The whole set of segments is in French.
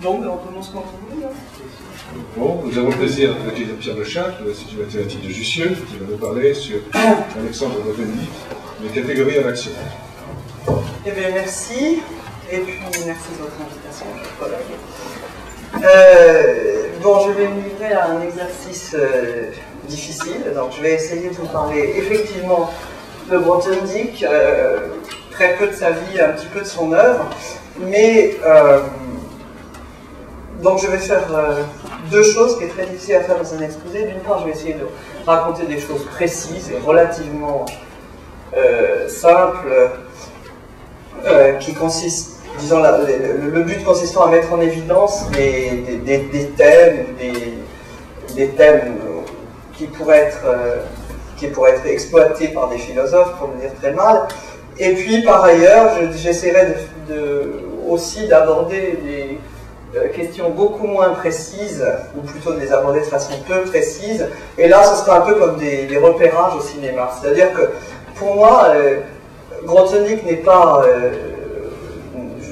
Donc, on commence quand on veut. Bon, nous avons le plaisir d'accueillir Pierre Lechac, de l'Institut mathématique de Jussieu, qui va nous parler sur Alexandre Grothendieck, les catégories en action. Eh bien, merci. Et puis, merci de votre invitation, chers collègues. Bon, je vais me livrer à un exercice difficile. Donc, je vais essayer de vous parler effectivement de Grothendieck, très peu de sa vie, un petit peu de son œuvre. Mais, donc, je vais faire deux choses qui est très difficile à faire dans un exposé. D'une part, je vais essayer de raconter des choses précises et relativement simples, qui consistent, disons, le but consistant à mettre en évidence des thèmes qui pourraient être exploités par des philosophes, pour le dire très mal. Et puis, par ailleurs, j'essaierai aussi d'aborder des questions beaucoup moins précises, ou plutôt de les aborder de façon peu précise. Et là, ce sera un peu comme des repérages au cinéma. C'est-à-dire que, pour moi, Grothendieck n'est pas...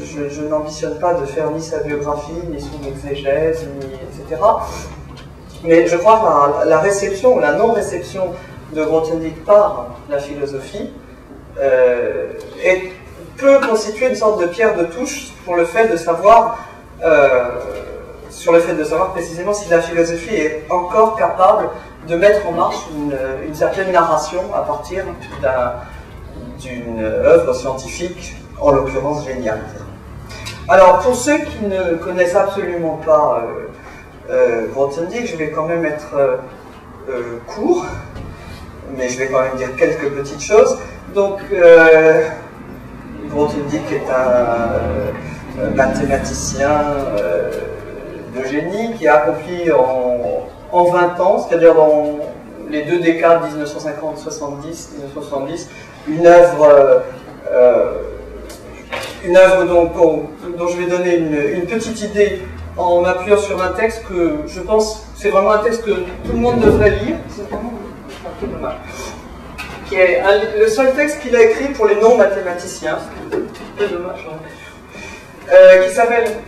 je n'ambitionne pas de faire ni sa biographie, ni son exégèse, etc. Mais je crois que la réception ou la non-réception de Grothendieck par la philosophie peut constituer une sorte de pierre de touche pour le fait de savoir, sur le fait de savoir précisément si la philosophie est encore capable de mettre en marche une certaine narration à partir d'une œuvre scientifique, en l'occurrence géniale. Alors, pour ceux qui ne connaissent absolument pas Grothendieck, je vais quand même être court, mais je vais quand même dire quelques petites choses. Donc, Grothendieck est un mathématicien de génie qui a accompli en 20 ans, c'est-à-dire dans les deux décades 1950-70, une œuvre dont je vais donner une petite idée en m'appuyant sur un texte que je pense, c'est vraiment un texte que tout le monde devrait lire, c'est vraiment un peu dommage, qui est le seul texte qu'il a écrit pour les non-mathématiciens, c'est un peu dommage, qui s'appelle,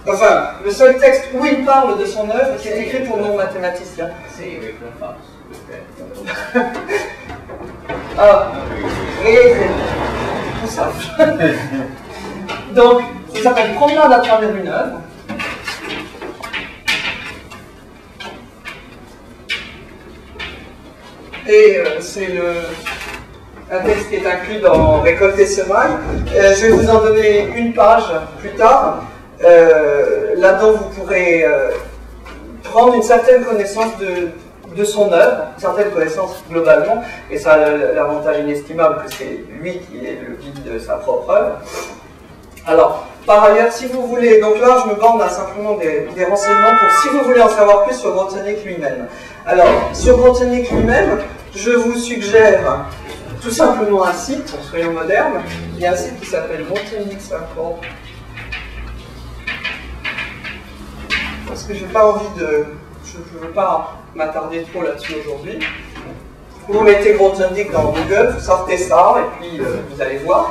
enfin, le seul texte où il parle de son œuvre qui est écrit pour non-mathématiciens. Ah, oui, tout ça. Donc, ça s'appelle Promenade à travers une œuvre. Et c'est un texte qui est inclus dans Récolte et Semailles. Je vais vous en donner une page plus tard. Là-dedans, vous pourrez prendre une certaine connaissance de son œuvre, une certaine connaissance globalement, et ça a l'avantage inestimable que c'est lui qui est le guide de sa propre œuvre. Alors, par ailleurs, si vous voulez, donc là je me borne à simplement des renseignements pour si vous voulez en savoir plus sur Grothendieck lui-même. Alors, sur Grothendieck lui-même, je vous suggère tout simplement un site, soyons modernes. Il y a un site qui s'appelle Grothendieck Circle. Parce que j'ai pas envie de... Je ne veux pas m'attarder trop là-dessus aujourd'hui. Vous mettez Grothendieck dans Google, vous sortez ça, et puis vous allez voir.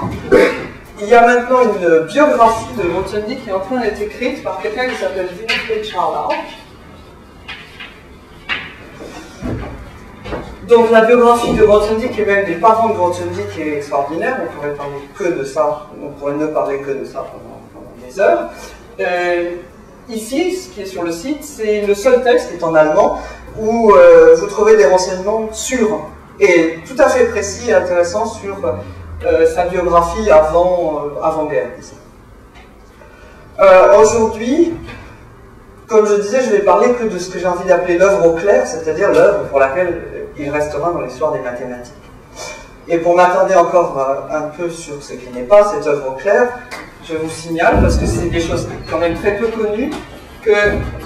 Il y a maintenant une biographie de Grothendieck qui est en train d'être écrite par quelqu'un qui s'appelle Winifred Charlotte. Donc la biographie de Grothendieck et même des parents de Grothendieck est extraordinaire. On pourrait parler que de ça, on pourrait ne parler que de ça pendant des heures. Ici, ce qui est sur le site, c'est le seul texte qui est en allemand où vous trouvez des renseignements sûrs et tout à fait précis et intéressants sur sa biographie avant-guerre. Aujourd'hui, comme je disais, je vais parler que de ce que j'ai envie d'appeler l'œuvre au clair, c'est-à-dire l'œuvre pour laquelle il restera dans l'histoire des mathématiques. Et pour m'attarder encore un peu sur ce qui n'est pas cette œuvre au clair, je vous signale, parce que c'est des choses quand même très peu connues, que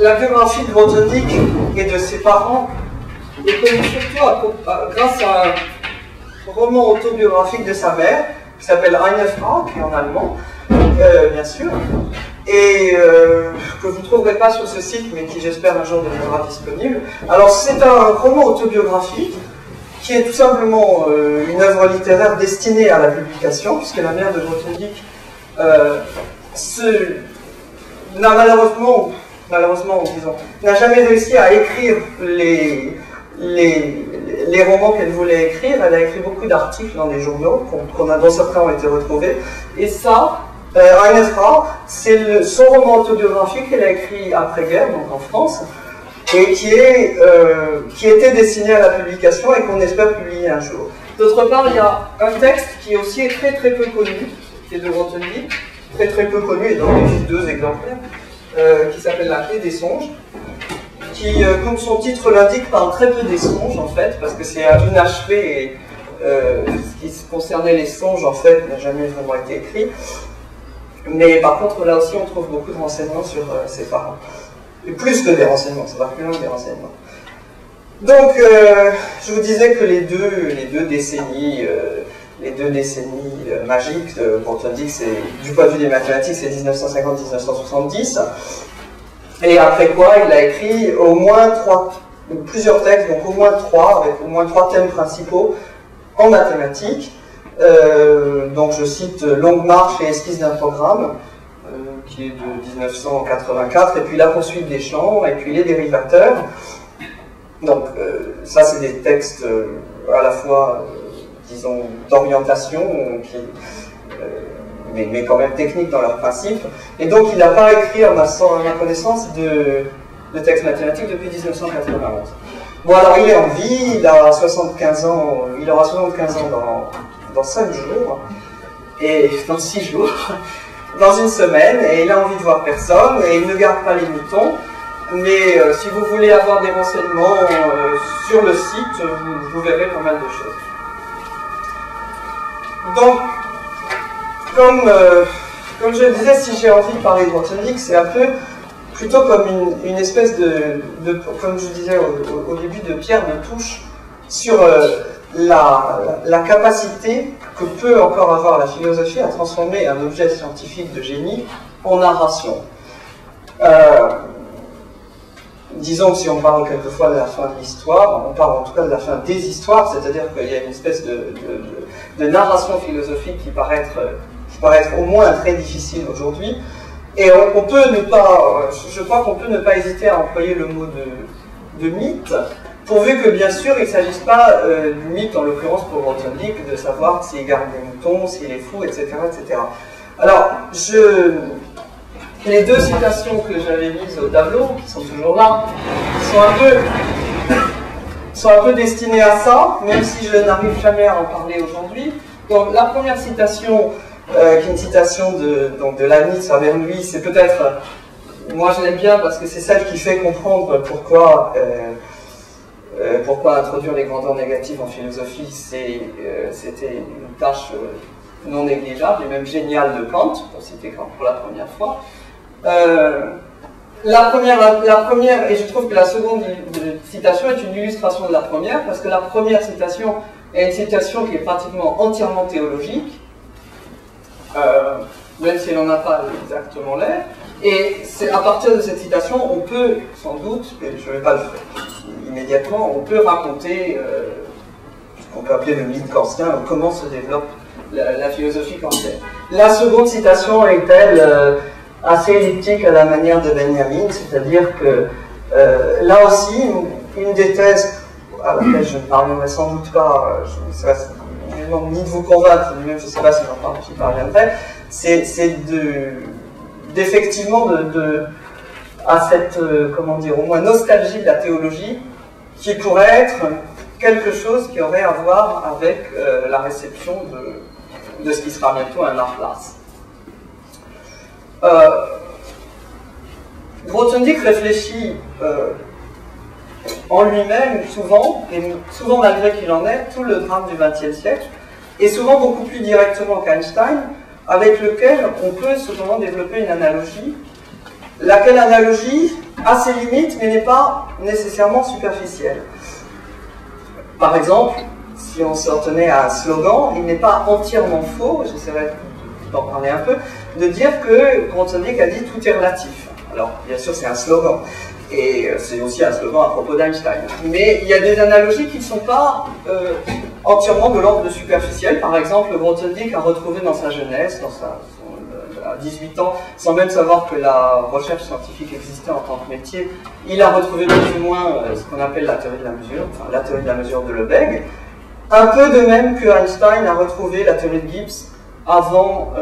la biographie de Grothendieck et de ses parents est connue surtout grâce à un roman autobiographique de sa mère, qui s'appelle Eine Frau, qui est en allemand, bien sûr, et que vous ne trouverez pas sur ce site, mais qui j'espère un jour deviendra disponible. Alors c'est un roman autobiographique qui est tout simplement une œuvre littéraire destinée à la publication, puisque la mère de Grothendieck malheureusement, disons, n'a jamais réussi à écrire les romans qu'elle voulait écrire. Elle a écrit beaucoup d'articles dans des journaux, dont certains ont été retrouvés. Et ça, Eine Frau, c'est son roman autobiographique qu'elle a écrit après-guerre, donc en France, et qui était destiné à la publication et qu'on espère publier un jour. D'autre part, il y a un texte qui est aussi très très peu connu, qui est de Grothendieck, très très peu connu, et donc il existe 2 exemplaires, qui s'appelle La Clé des songes, qui, comme son titre l'indique, parle très peu des songes en fait, parce que c'est inachevé et ce qui concernait les songes en fait n'a jamais vraiment été écrit. Mais par contre, là aussi, on trouve beaucoup de renseignements sur ses parents. Et plus que des renseignements, ça va plus loin que des renseignements. Donc, je vous disais que les deux décennies magiques de Grothendieck, du point de vue des mathématiques, c'est 1950-1970. Et après quoi, il a écrit au moins plusieurs textes, donc au moins 3, avec au moins 3 thèmes principaux en mathématiques. Donc je cite Longue marche et esquisse d'un programme, qui est de 1984, et puis La poursuite des champs, et puis Les dérivateurs. Donc ça c'est des textes à la fois, disons, d'orientation, mais quand même techniques dans leur principe. Et donc il n'a pas écrit, à ma connaissance, de textes mathématiques depuis 1991. Bon alors il est en vie, il a 75 ans, il aura 75 ans dans 5 jours, et dans 6 jours, dans une semaine, et il a envie de voir personne, et il ne garde pas les moutons, mais si vous voulez avoir des renseignements sur le site, vous verrez pas mal de choses. Donc, comme je le disais, si j'ai envie de parler de Grothendieck, c'est un peu plutôt comme une espèce de comme je disais au début, de pierre de touche sur la capacité que peut encore avoir la philosophie à transformer un objet scientifique de génie en narration. Disons que si on parle quelquefois de la fin de l'histoire, on parle en tout cas de la fin des histoires, c'est-à-dire qu'il y a une espèce de narration philosophique qui paraît être au moins très difficile aujourd'hui. Et on peut ne pas, je crois qu'on peut ne pas hésiter à employer le mot de mythe, pourvu que bien sûr il ne s'agisse pas du mythe, en l'occurrence pour Grothendieck, de savoir s'il garde des moutons, s'il est fou, etc. etc. Alors, les 2 citations que j'avais mises au tableau, qui sont toujours là, sont un peu destinées à ça, même si je n'arrive jamais à en parler aujourd'hui. Donc la première citation, qui est une citation de Leibniz envers lui, c'est peut-être, moi je l'aime bien parce que c'est celle qui fait comprendre pourquoi introduire les grandeurs négatives en philosophie, c'était une tâche non négligeable et même géniale de Kant, pour citer Kant pour la première fois. La première, et je trouve que la seconde citation est une illustration de la première, parce que la première citation est une citation qui est pratiquement entièrement théologique, même si elle n'en a pas exactement l'air, et c'est à partir de cette citation, on peut, sans doute, et je ne vais pas le faire immédiatement, on peut raconter ce qu'on peut appeler le mythe kantien, comment se développe la philosophie kantienne. La seconde citation est-elle assez elliptique à la manière de Benjamin, c'est-à-dire que là aussi, une des thèses à laquelle je ne parviendrai sans doute pas, ni de vous convaincre, ni même je ne sais pas si j'y parviendrai, c'est d'effectivement à cette, comment dire, au moins nostalgie de la théologie, qui pourrait être quelque chose qui aurait à voir avec la réception de ce qui sera bientôt un art place. Grothendieck réfléchit en lui-même souvent, et souvent malgré qu'il en ait, tout le drame du XXe siècle, et souvent beaucoup plus directement qu'Einstein, avec lequel on peut cependant développer une analogie, laquelle analogie a ses limites, mais n'est pas nécessairement superficielle. Par exemple, si on s'en tenait à un slogan, il n'est pas entièrement faux, j'essaierai d'en parler un peu, de dire que Grothendieck a dit « tout est relatif ». Alors, bien sûr, c'est un slogan, et c'est aussi un slogan à propos d'Einstein. Mais il y a des analogies qui ne sont pas entièrement de l'ordre de superficiel. Par exemple, Grothendieck a retrouvé dans sa jeunesse, à 18 ans, sans même savoir que la recherche scientifique existait en tant que métier, il a retrouvé plus ou moins ce qu'on appelle la théorie de la mesure, enfin la théorie de la mesure de Lebesgue, un peu de même que Einstein a retrouvé la théorie de Gibbs avant,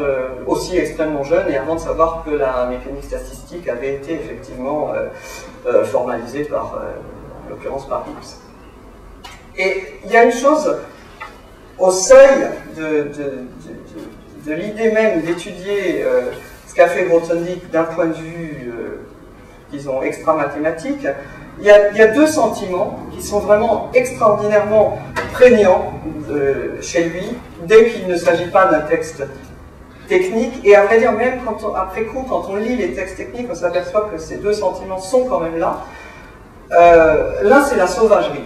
aussi extrêmement jeune, et avant de savoir que la mécanique statistique avait été effectivement formalisée par, en l'occurrence par Gibbs. Et il y a une chose, au seuil de l'idée même d'étudier ce qu'a fait Grothendieck d'un point de vue, disons, extra-mathématique, il y a deux sentiments qui sont vraiment extraordinairement prégnants chez lui, dès qu'il ne s'agit pas d'un texte technique, et à vrai dire, même après coup, quand on lit les textes techniques, on s'aperçoit que ces deux sentiments sont quand même là. L'un, c'est la sauvagerie.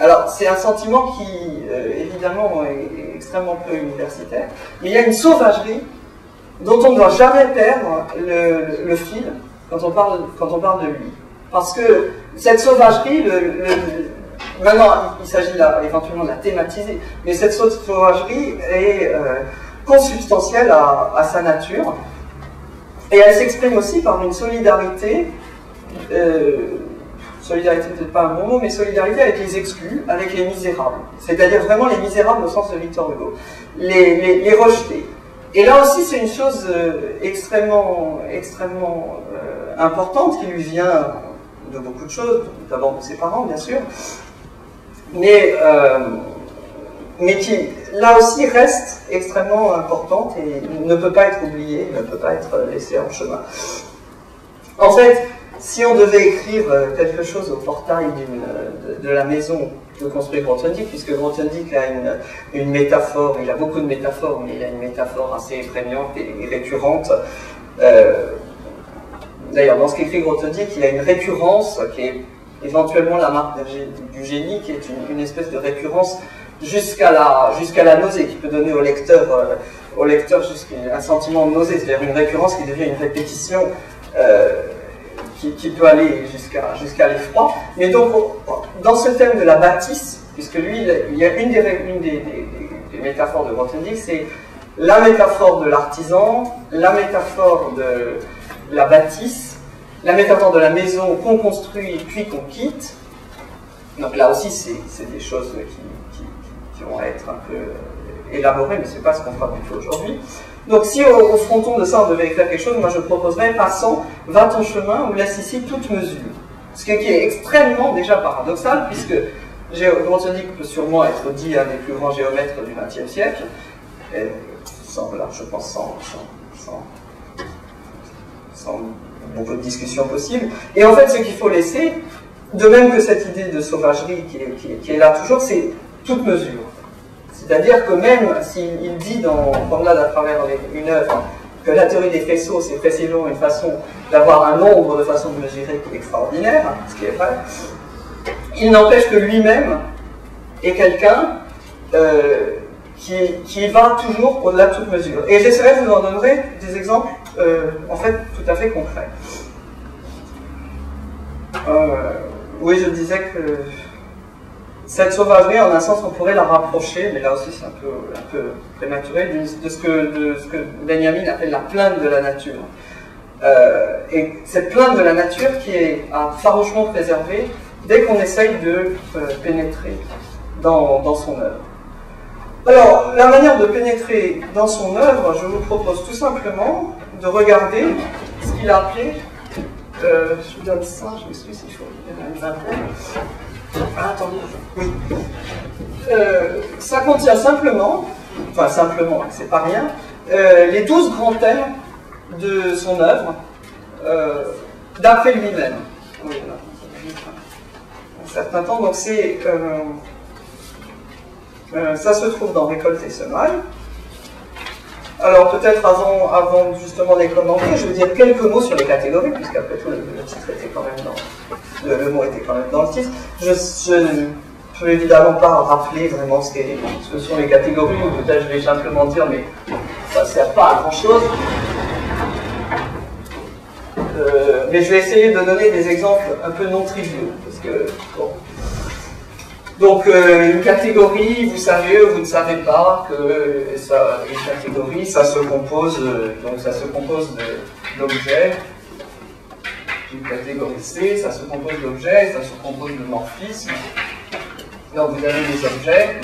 Alors, c'est un sentiment qui, évidemment, est extrêmement peu universitaire, mais il y a une sauvagerie dont on ne doit jamais perdre le fil quand on parle de lui. Parce que cette sauvagerie, maintenant, il s'agit là, éventuellement de la thématiser, mais cette sauvagerie est consubstantielle à sa nature, et elle s'exprime aussi par une solidarité, solidarité peut-être pas un bon mot, mais solidarité avec les exclus, avec les misérables. C'est-à-dire vraiment les misérables au sens de Victor Hugo, les rejetés. Et là aussi, c'est une chose extrêmement importante qui lui vient de beaucoup de choses, d'abord de ses parents, bien sûr, mais qui, là aussi, reste extrêmement importante et ne peut pas être oubliée, ne peut pas être laissée en chemin. En fait, si on devait écrire quelque chose au portail de la maison que construit Grothendieck, puisque Grothendieck a une métaphore, il a beaucoup de métaphores, mais il a une métaphore assez prégnante et récurrente. D'ailleurs, dans ce qu'écrit Grothendieck, il y a une récurrence qui est éventuellement la marque du génie, qui est une espèce de récurrence jusqu'à la nausée, qui peut donner au lecteur un sentiment de nausée, c'est-à-dire une récurrence qui devient une répétition qui peut aller jusqu'à l'effroi. Mais donc, dans ce thème de la bâtisse, puisque lui, il y a une des métaphores de Grothendieck, c'est la métaphore de l'artisan, la métaphore de la bâtisse, la métaphore de la maison qu'on construit puis qu'on quitte. Donc là aussi, c'est des choses qui vont être un peu élaborées, mais ce n'est pas ce qu'on fera du tout aujourd'hui. Donc si au fronton de ça on devait écrire quelque chose, moi je proposerais passant, va ton chemin ou laisse ici toute mesure. Ce qui est extrêmement déjà paradoxal, puisque Grothendieck peut sûrement être dit un des plus grands géomètres du XXe siècle, je pense sans beaucoup de discussions possibles. Et en fait ce qu'il faut laisser, de même que cette idée de sauvagerie qui est là toujours, c'est toute mesure. C'est-à-dire que même s'il dit dans Promenade à travers une œuvre que la théorie des faisceaux, c'est précisément une façon d'avoir un nombre de façons de mesurer qui est extraordinaire, ce qui est vrai, il n'empêche que lui-même est quelqu'un qui va toujours au-delà de toute mesure. Et j'essaierai de vous en donner des exemples, en fait, tout à fait concrets. Oui, je disais que cette sauvagerie, en un sens, on pourrait la rapprocher, mais là aussi c'est un peu prématuré, de ce que Benjamin appelle la plainte de la nature. Et cette plainte de la nature qui est farouchement préservée dès qu'on essaye de pénétrer dans son œuvre. Alors, la manière de pénétrer dans son œuvre, je vous propose tout simplement de regarder ce qu'il a appelé, je vous donne ça, je m'excuse s'il faut une vingtaine. Ah, attendez, oui. Ça contient simplement, c'est pas rien, les 12 grands thèmes de son œuvre, d'après lui-même. Oui, un certain temps, donc c'est... ça se trouve dans Récolte et Semailles. Alors peut-être avant justement de les commenter, je vais dire quelques mots sur les catégories, puisqu'après tout le titre était quand même le mot était quand même dans le titre. Je ne peux évidemment pas rappeler vraiment ce que sont les catégories, ou peut-être je vais simplement dire, mais ça ne sert pas à grand chose. Mais je vais essayer de donner des exemples un peu non triviaux, parce que bon. Donc une catégorie, vous savez, vous ne savez pas que une catégorie, ça se compose, d'objets. Une catégorie C, ça se compose d'objets, ça se compose de morphismes. Donc vous avez des objets.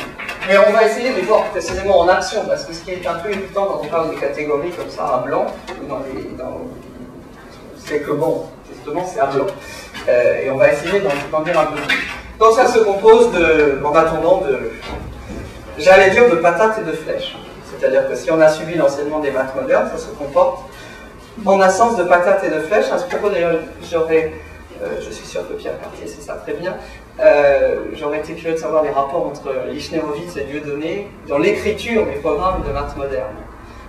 Mais on va essayer de les voir précisément en action, parce que ce qui est un peu évident quand on parle des catégories comme ça à blanc, c'est que bon, justement c'est à blanc. Et on va essayer d'en dire un peu plus. Donc ça se compose en attendant j'allais dire de patates et de flèches. C'est-à-dire que si on a suivi l'enseignement des maths modernes, ça se comporte en un sens de patates et de flèches. À ce propos d'ailleurs, je suis sûr que Pierre Cartier sait ça très bien, j'aurais été curieux de savoir les rapports entre Lichnerowitz et Dieudonné dans l'écriture des programmes de maths modernes.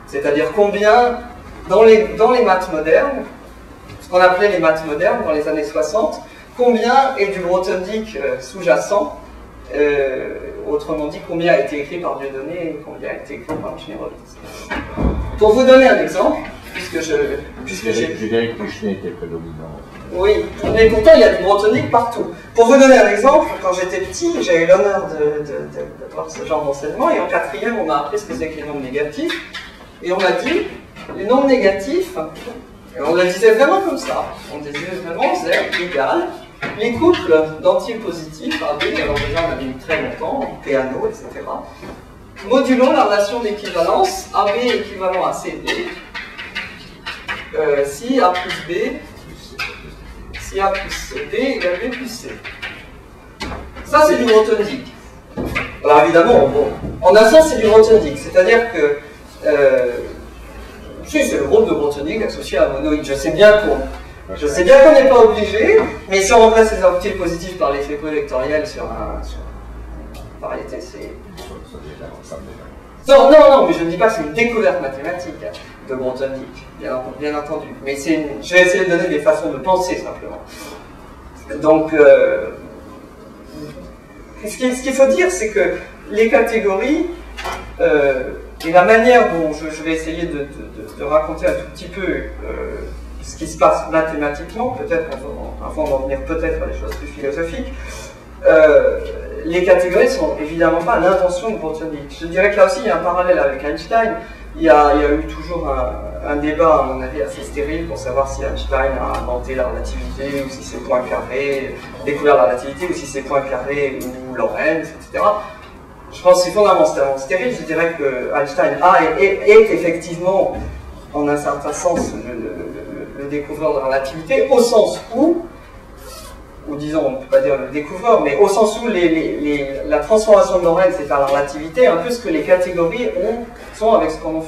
C'est-à-dire combien, dans les maths modernes, ce qu'on appelait les maths modernes dans les années 60, combien est du Grothendieck sous-jacent, autrement dit, combien a été écrit par Dieudonné et combien a été écrit par Lichnerowitz. Pour vous donner un exemple, puisque j'ai... Je dirais que Lichner était prédominant. Oui, mais pourtant il y a du Grothendieck partout. Pour vous donner un exemple, quand j'étais petit, j'ai eu l'honneur de voir ce genre d'enseignement, et en quatrième, on m'a appris ce que c'est que les nombres négatifs, et on m'a dit, les nombres négatifs, et on le disait vraiment comme ça, on disait vraiment Z égale les couples d'entiers positifs AB, alors déjà on a mis très longtemps, Peano, etc., modulo la relation d'équivalence AB équivalent à CD, si A plus B, si A plus B égale B plus C. Ça c'est du Grothendieck. Alors évidemment, bon, en un sens c'est du Grothendieck, c'est-à-dire que c'est le groupe de Grothendieck associé à un monoïde. Je sais bien qu'on n'est pas obligé, mais si on remplace les entiers positifs par l'effet vectoriel sur une variété, c'est... Non, mais je ne dis pas que c'est une découverte mathématique de Grothendieck, bien entendu. Mais je vais essayer de donner des façons de penser, simplement. Donc, ce qu'il faut dire, c'est que les catégories, et la manière dont je vais essayer de raconter un tout petit peu ce qui se passe mathématiquement, peut-être avant d'en venir peut-être à des choses plus philosophiques, les catégories ne sont évidemment pas l'invention de Grothendieck. Je dirais que là aussi il y a un parallèle avec Einstein. Il y a eu toujours un débat, à mon avis, assez stérile pour savoir si Einstein a inventé la relativité, ou si c'est Poincaré, découvert la relativité, ou si c'est Poincaré ou Lorentz, etc. Je pense que c'est fondamentalement stérile. Je dirais que Einstein est effectivement, en un certain sens, le découvreur de la relativité, au sens où disons, on ne peut pas dire le découvreur, mais au sens où la transformation de Lorentz est à la relativité, un peu ce que les catégories sont avec ce qu'on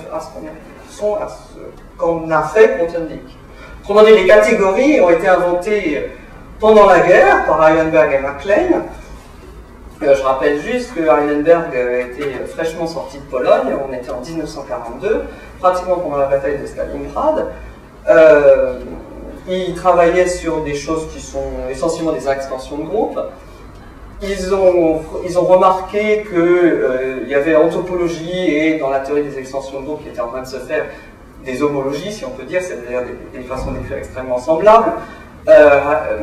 a fait Grothendieck. Autrement dit, les catégories ont été inventées pendant la guerre par Heisenberg et MacLean. Je rappelle juste que Heisenberg était fraîchement sorti de Pologne, on était en 1942, pratiquement pendant la bataille de Stalingrad. Ils travaillaient sur des choses qui sont essentiellement des extensions de groupe. Ils ont remarqué qu'il y avait en topologie et dans la théorie des extensions de groupe qui était en train de se faire des homologies, si on peut dire, c'est-à-dire des façons d'écrire extrêmement semblables.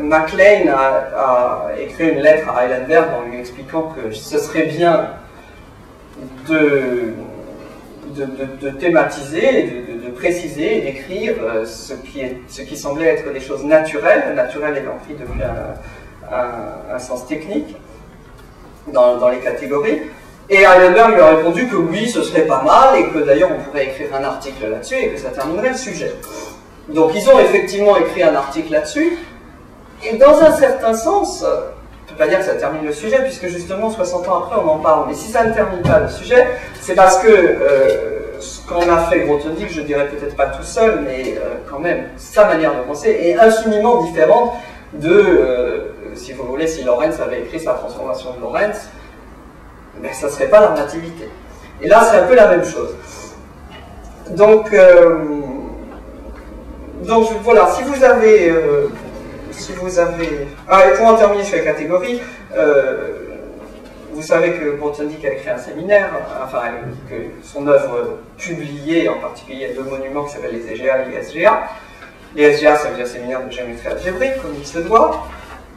MacLean a écrit une lettre à Heisenberg en lui expliquant que ce serait bien de thématiser, de préciser et d'écrire ce qui semblait être des choses naturelles, naturel ayant pris depuis un sens technique dans les catégories. Et Heisenberg lui a répondu que oui, ce serait pas mal, et que d'ailleurs on pourrait écrire un article là-dessus, et que ça terminerait le sujet. Donc ils ont effectivement écrit un article là-dessus, et dans un certain sens, on ne peut pas dire que ça termine le sujet, puisque justement 60 ans après on en parle, mais si ça ne termine pas le sujet, c'est parce que ce qu'on a fait Grothendieck, je dirais peut-être pas tout seul, mais quand même, sa manière de penser est infiniment différente de, si vous voulez, si Lorentz avait écrit sa transformation de Lorentz, mais ça ne serait pas la relativité. Et là, c'est un peu la même chose. Donc voilà, si vous avez... Ah, et pour en terminer sur les catégories, vous savez que Grothendieck a écrit un séminaire, enfin, que son œuvre publiée, en particulier, il y a deux monuments qui s'appellent les EGA et les SGA. Les SGA, ça veut dire séminaire de géométrie algébrique, comme il se doit.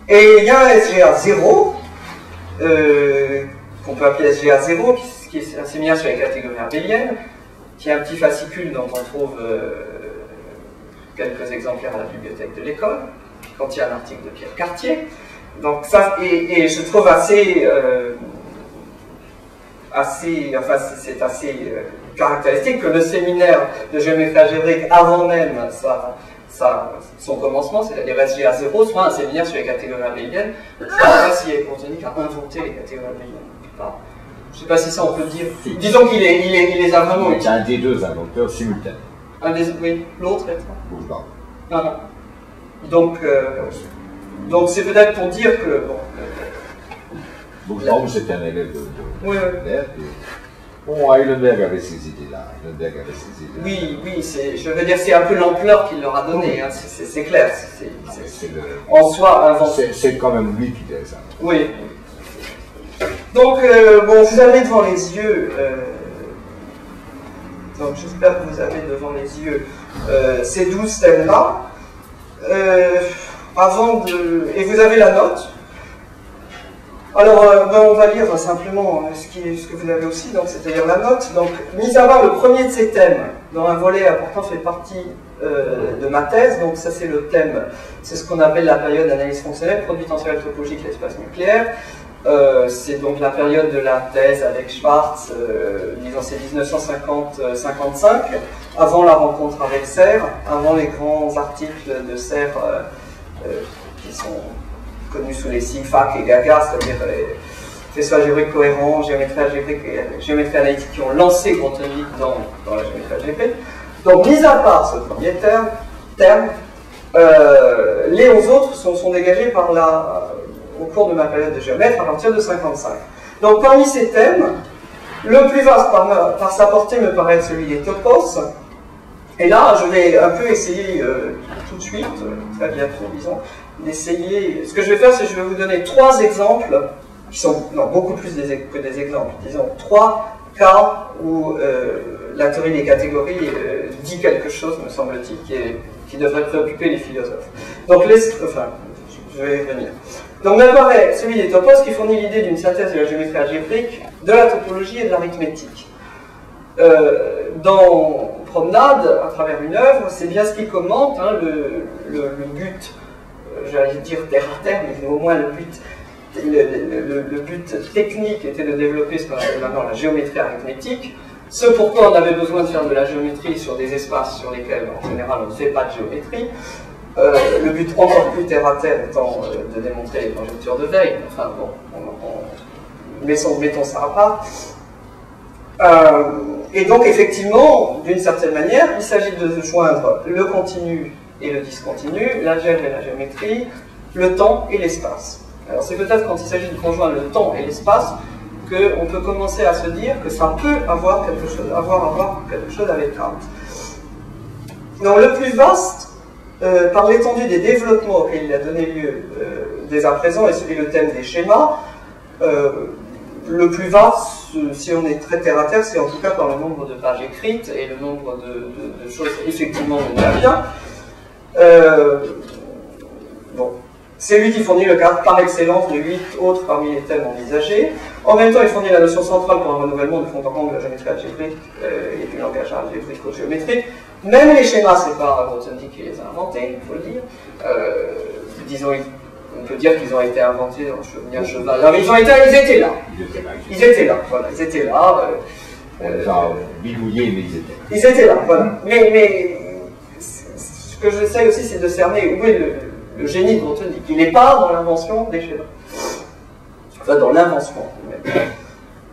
Et il y a un SGA 0, qu'on peut appeler SGA0, qui est un séminaire sur les catégories abéliennes, qui est un petit fascicule dont on trouve quelques exemplaires à la bibliothèque de l'école, qui contient un article de Pierre Cartier. Donc ça, et je trouve enfin c'est assez caractéristique que le séminaire de géométrie algébrique, avant même son commencement, c'est-à-dire SGA0, soit un séminaire sur les catégories abéliennes. Je ne sais pas si Grothendieck a inventé les catégories abéliennes. Je ne sais pas si ça on peut le dire. Disons qu'il les a vraiment utilisés. Un des deux inventeurs simultanés. Oui, l'autre est Bouvard. Donc c'est peut-être pour dire que... Bouvard, c'était un élève de Heisenberg. Bon, Heisenberg avait ces idées-là. Oui, je veux dire, c'est un peu l'ampleur qu'il leur a donnée, hein, c'est clair. En soi, inventé. C'est quand même lui qui les a. Oui. Donc, bon, vous avez devant les yeux... donc j'espère que vous avez devant les yeux ces 12 thèmes-là. Et vous avez la note. Alors, on va lire simplement ce que vous avez aussi, c'est-à-dire la note. Donc, mis à part le premier de ces thèmes, dont un volet important fait partie de ma thèse, donc ça c'est le thème, c'est ce qu'on appelle la période d'analyse fonctionnelle, produit tensoriel topologique de l'espace nucléaire. C'est donc la période de la thèse avec Schwartz, disons c'est 1950-55, avant la rencontre avec Serre, avant les grands articles de Serre qui sont connus sous les sigles FAC et GAGA, c'est-à-dire faisceau algébrique cohérent, géométrie algébrique et géométrie analytique qui ont lancé Grothendieck dans la géométrie algébrique. Donc, mis à part ce premier terme, les 11 autres sont dégagés au cours de ma période de géomètre à partir de 55. Donc, parmi ces thèmes, le plus vaste par sa portée me paraît être celui des topos. Et là, je vais un peu essayer tout de suite, très bientôt, disons, d'essayer. Ce que je vais faire, c'est que je vais vous donner 3 exemples, qui sont beaucoup plus que des exemples, disons 3 cas où la théorie des catégories dit quelque chose, me semble-t-il, qui devrait préoccuper les philosophes. Donc, je vais y revenir. Donc, m'apparaît celui des topos qui fournit l'idée d'une synthèse de la géométrie algébrique, de la topologie et de l'arithmétique. Dans Promenade, à travers une œuvre, c'est bien ce qu'il commente, hein, le but, j'allais dire terre à terre, mais au moins le but technique était de développer ce qu'on appelle maintenant la géométrie arithmétique, ce pourquoi on avait besoin de faire de la géométrie sur des espaces sur lesquels, en général, on ne fait pas de géométrie. Le but encore plus terre à terre étant de démontrer les conjectures de Weil. Enfin bon, mettons ça à part. Et donc effectivement, d'une certaine manière, il s'agit de joindre le continu et le discontinu, l'algèbre et la géométrie, le temps et l'espace. Alors c'est peut-être quand il s'agit de conjoindre le temps et l'espace qu'on peut commencer à se dire que ça peut avoir quelque chose avec Kant. Donc le plus vaste, par l'étendue des développements auxquels il a donné lieu dès à présent, et le thème des schémas, le plus vaste, si on est très terre à terre, c'est en tout cas par le nombre de pages écrites et le nombre de choses effectivement menées à bien. Bon. C'est lui qui fournit le cadre par excellence de 8 autres parmi les thèmes envisagés. En même temps, il fournit la notion centrale pour un renouvellement de fond en comble de la géométrie algébrique et du langage algébrico-géométrique. Même les schémas, c'est pas Grothendieck qui les a inventés, il faut le dire. Disons, on peut dire qu'ils ont été inventés dans le cheval. Non, mais ils étaient là. Ils étaient là, voilà, ils étaient là. On les a bidouillés, mais ils étaient là. Ils étaient là, voilà. Mais ce que j'essaie aussi, c'est de cerner où est le génie de Grothendieck. Il n'est pas dans l'invention des schémas. Enfin, dans l'invention.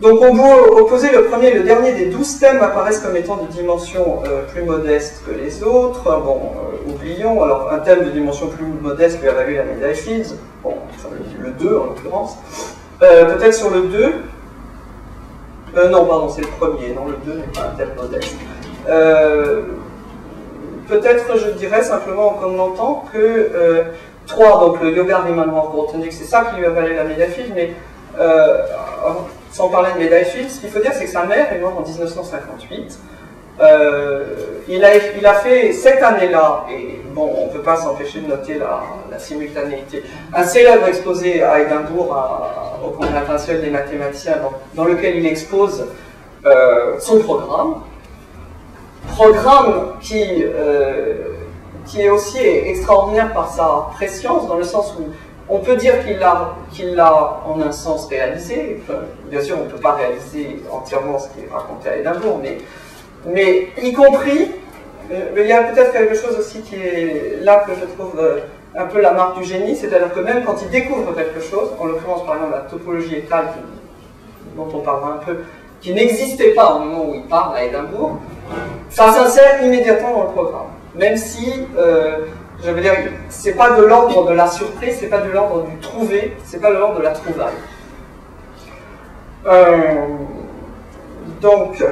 Donc, on peut opposer le premier et le dernier des 12 thèmes apparaissent comme étant de dimension plus modeste que les autres. Bon, oublions. Alors, un thème de dimension plus modeste lui a valu la médaille Fields. Bon, enfin, le 2 en l'occurrence. Peut-être sur le 2. Non, pardon, c'est le premier. Non, le 2 n'est pas un thème modeste. Peut-être, je dirais simplement en commentant que 3, donc le yoga Riemann-Roch Grothendieck, c'est ça qui lui a valu la médaille Fields, mais sans parler de médaille Fields, ce qu'il faut dire, c'est que sa mère est morte en 1958. Il a fait cette année-là, et bon, on ne peut pas s'empêcher de noter la simultanéité, un célèbre exposé à Édimbourg, au Congrès international des mathématiciens, dans lequel il expose son programme qui est aussi extraordinaire par sa préscience, dans le sens où on peut dire qu'il l'a en un sens réalisé. Enfin, bien sûr, on ne peut pas réaliser entièrement ce qui est raconté à Édimbourg, mais y compris, il y a peut-être quelque chose aussi qui est là que je trouve un peu la marque du génie, c'est-à-dire que même quand il découvre quelque chose, en l'occurrence par exemple la topologie étale, dont on parlera un peu, qui n'existait pas au moment où il parle à Édimbourg, ça s'insère immédiatement dans le programme. Même si, je veux dire, c'est pas de l'ordre de la surprise, c'est pas de l'ordre du trouvé, c'est pas de l'ordre de la trouvaille. Donc,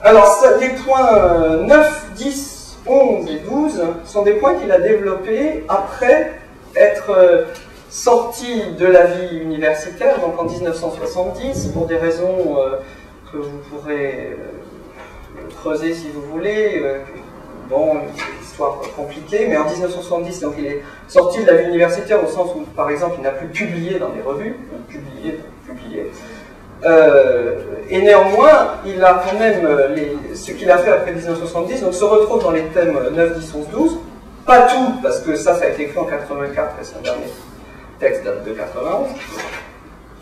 alors, les points 9, 10, 11 et 12 sont des points qu'il a développés après être sorti de la vie universitaire, donc en 1970, pour des raisons que vous pourrez creuser si vous voulez. Bon, une histoire compliquée, mais en 1970, donc il est sorti de la vie universitaire au sens où, par exemple, il n'a plus publié dans les revues, publié. Et néanmoins, il a quand même, ce qu'il a fait après 1970, donc se retrouve dans les thèmes 9, 10, 11, 12, pas tout, parce que ça a été écrit en 84, et son dernier texte date de 91,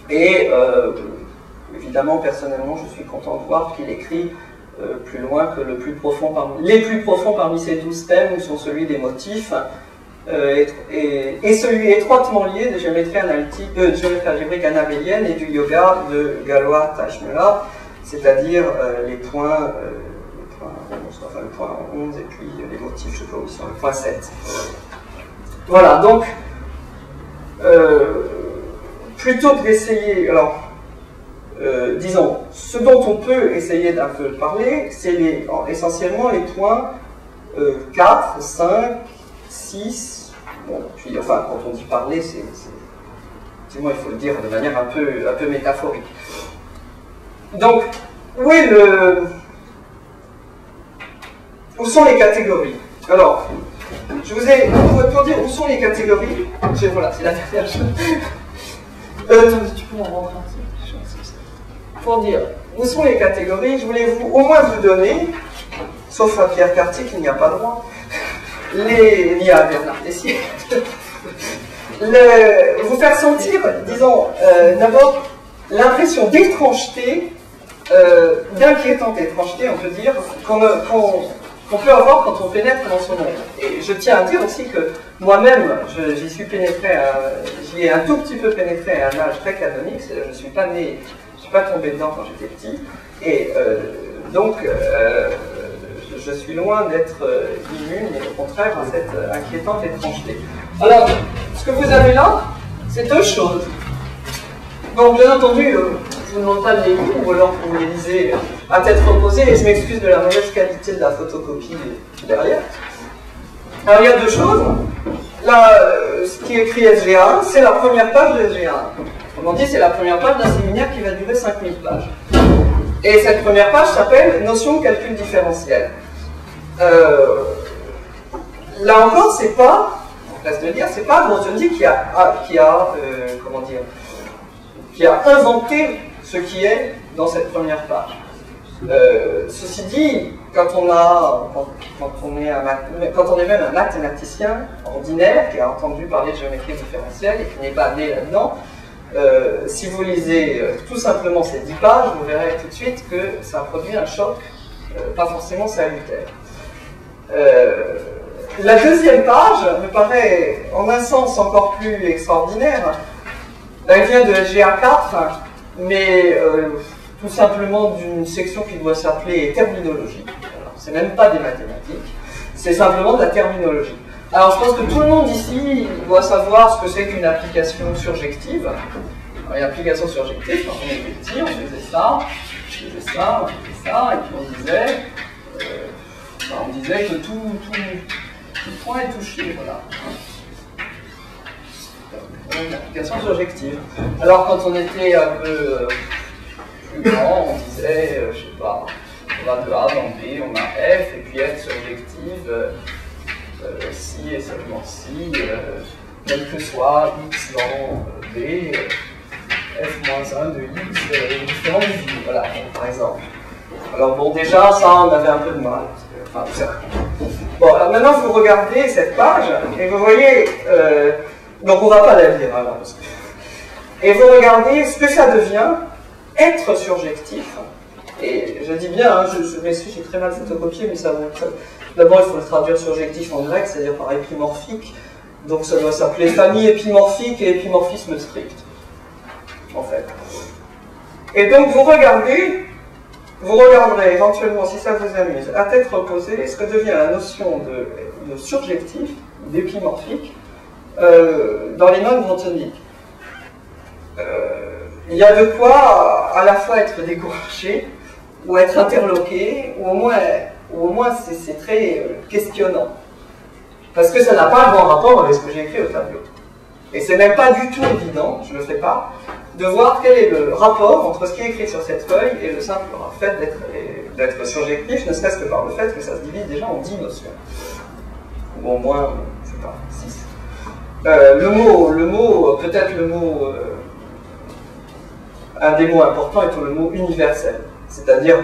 et évidemment, personnellement, je suis content de voir qu'il écrit plus loin que les plus profonds parmi ces 12 thèmes sont celui des motifs et celui étroitement lié de géométrie algébrique anabélienne et du yoga de Galois Tajmela, c'est-à-dire les points 11 et puis les motifs, je sais pas où ils sont, le point 7. Voilà, donc plutôt que d'essayer, alors disons, ce dont on peut essayer d'un peu parler, c'est essentiellement les points 4, 5, 6, bon, puis enfin, quand on dit parler, effectivement, il faut le dire de manière un peu métaphorique. Donc, où sont les catégories? Alors, je vous ai, pour dire où sont les catégories, voilà, c'est la dernière chose. Tu peux m'en rendre un. Pour dire où sont les catégories, je voulais au moins vous donner, sauf à Pierre Cartier qui n'y a pas droit, ni à Bernard Tessier, vous faire sentir, disons, d'abord, l'impression d'étrangeté, d'inquiétante étrangeté, on peut dire, qu'on peut avoir quand on pénètre dans son monde. Et je tiens à dire aussi que moi-même, j'y suis pénétré, j'y ai un tout petit peu pénétré à un âge très canonique, je ne suis pas né. Je ne suis pas tombé dedans quand j'étais petit, et donc je suis loin d'être immune, et au contraire à cette inquiétante étrangeté. Alors, ce que vous avez là, c'est deux choses. Donc, bien entendu, je vous demande pas de les lire, ou alors vous les lisez à tête reposée, et je m'excuse de la mauvaise qualité de la photocopie derrière. Alors, il y a deux choses. Là, ce qui est écrit SGA1, c'est la première page de SGA1. Autrement dit, c'est la première page d'un séminaire qui va durer 5000 pages. Et cette première page s'appelle « Notion de calcul différentiel ». Là encore, c'est pas, en place de le dire, c'est pas Grothendieck qui a inventé ce qui est dans cette première page. Ceci dit, quand on est même un mathématicien ordinaire qui a entendu parler de géométrie différentielle et qui n'est pas né là-dedans, si vous lisez tout simplement ces 10 pages, vous verrez tout de suite que ça produit un choc pas forcément salutaire. La deuxième page me paraît en un sens encore plus extraordinaire. Elle vient de SGA4, mais tout simplement d'une section qui doit s'appeler terminologie. C'est même pas des mathématiques, c'est simplement de la terminologie. Alors je pense que tout le monde ici doit savoir ce que c'est qu'une application surjective. Alors, une application surjective, quand on était petit, on faisait ça, et puis on disait que tout point est touché, voilà. Une application surjective. Alors quand on était un peu plus grand, on disait, je sais pas, va de A dans B, on a F, et puis F surjective, si et seulement si, quel que soit X dans B, F-1 de X, différent de J, voilà, par exemple. Alors bon, déjà, ça, on avait un peu de mal. Enfin, ça. Bon, alors maintenant, vous regardez cette page, et vous voyez... donc, on ne va pas la lire, alors, parce que... Et vous regardez ce que ça devient, être surjectif. Et je dis bien, hein, je m'excuse, j'ai très mal photocopié, mais ça va... D'abord, il faut le traduire surjectif en grec, c'est-à-dire par épimorphique. Donc, ça doit s'appeler famille épimorphique et épimorphisme strict, en fait. Et donc, vous regarderez éventuellement, si ça vous amuse, à tête reposée, ce que devient la notion de surjectif, d'épimorphique, dans les normes grontoniques. Il y a de quoi à la fois être découragé, ou être interloqué, ou au moins c'est très questionnant. Parce que ça n'a pas un grand rapport avec ce que j'ai écrit au tableau. Et c'est même pas du tout évident, je ne le fais pas, de voir quel est le rapport entre ce qui est écrit sur cette feuille et le simple fait d'être surjectif, ne serait-ce que par le fait que ça se divise déjà en 10 notions. Ou au moins, je sais pas, 6. Peut-être le mot, un des mots importants est le mot universel. C'est-à-dire,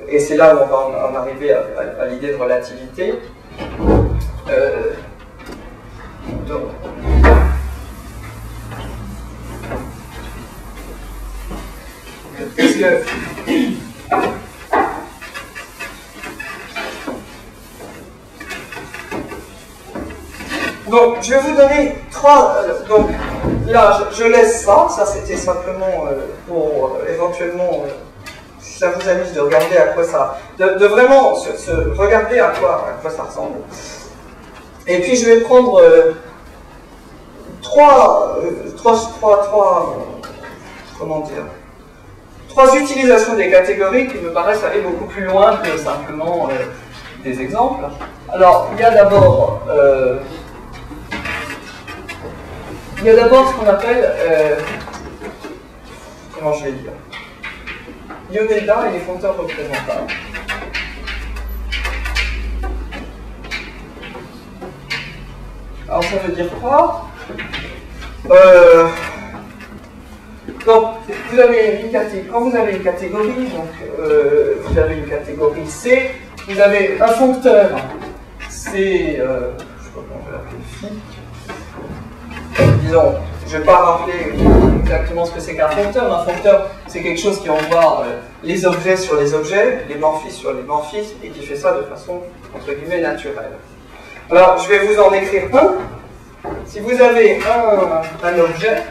et c'est là où on va en arriver à l'idée de relativité. Donc, je vais vous donner 3... donc, là, je laisse ça. Ça, c'était simplement pour éventuellement, si ça vous amuse, de regarder à quoi ça... De vraiment se regarder à quoi ça ressemble. Et puis, je vais prendre trois utilisations des catégories qui me paraissent aller beaucoup plus loin que simplement des exemples. Alors, il y a d'abord ce qu'on appelle, comment je vais dire, Yoneda et les foncteurs représentables. Alors ça veut dire quoi? Donc, vous avez une catégorie, quand vous avez une catégorie, donc vous avez une catégorie C, vous avez un foncteur C, je sais pas comment je vais l'appeler, phi. Disons, je ne vais pas rappeler exactement ce que c'est qu'un foncteur. Un foncteur, c'est quelque chose qui envoie les objets sur les objets, les morphismes sur les morphismes, et qui fait ça de façon, entre guillemets, naturelle. Alors, je vais vous en écrire un. Si vous avez un objet,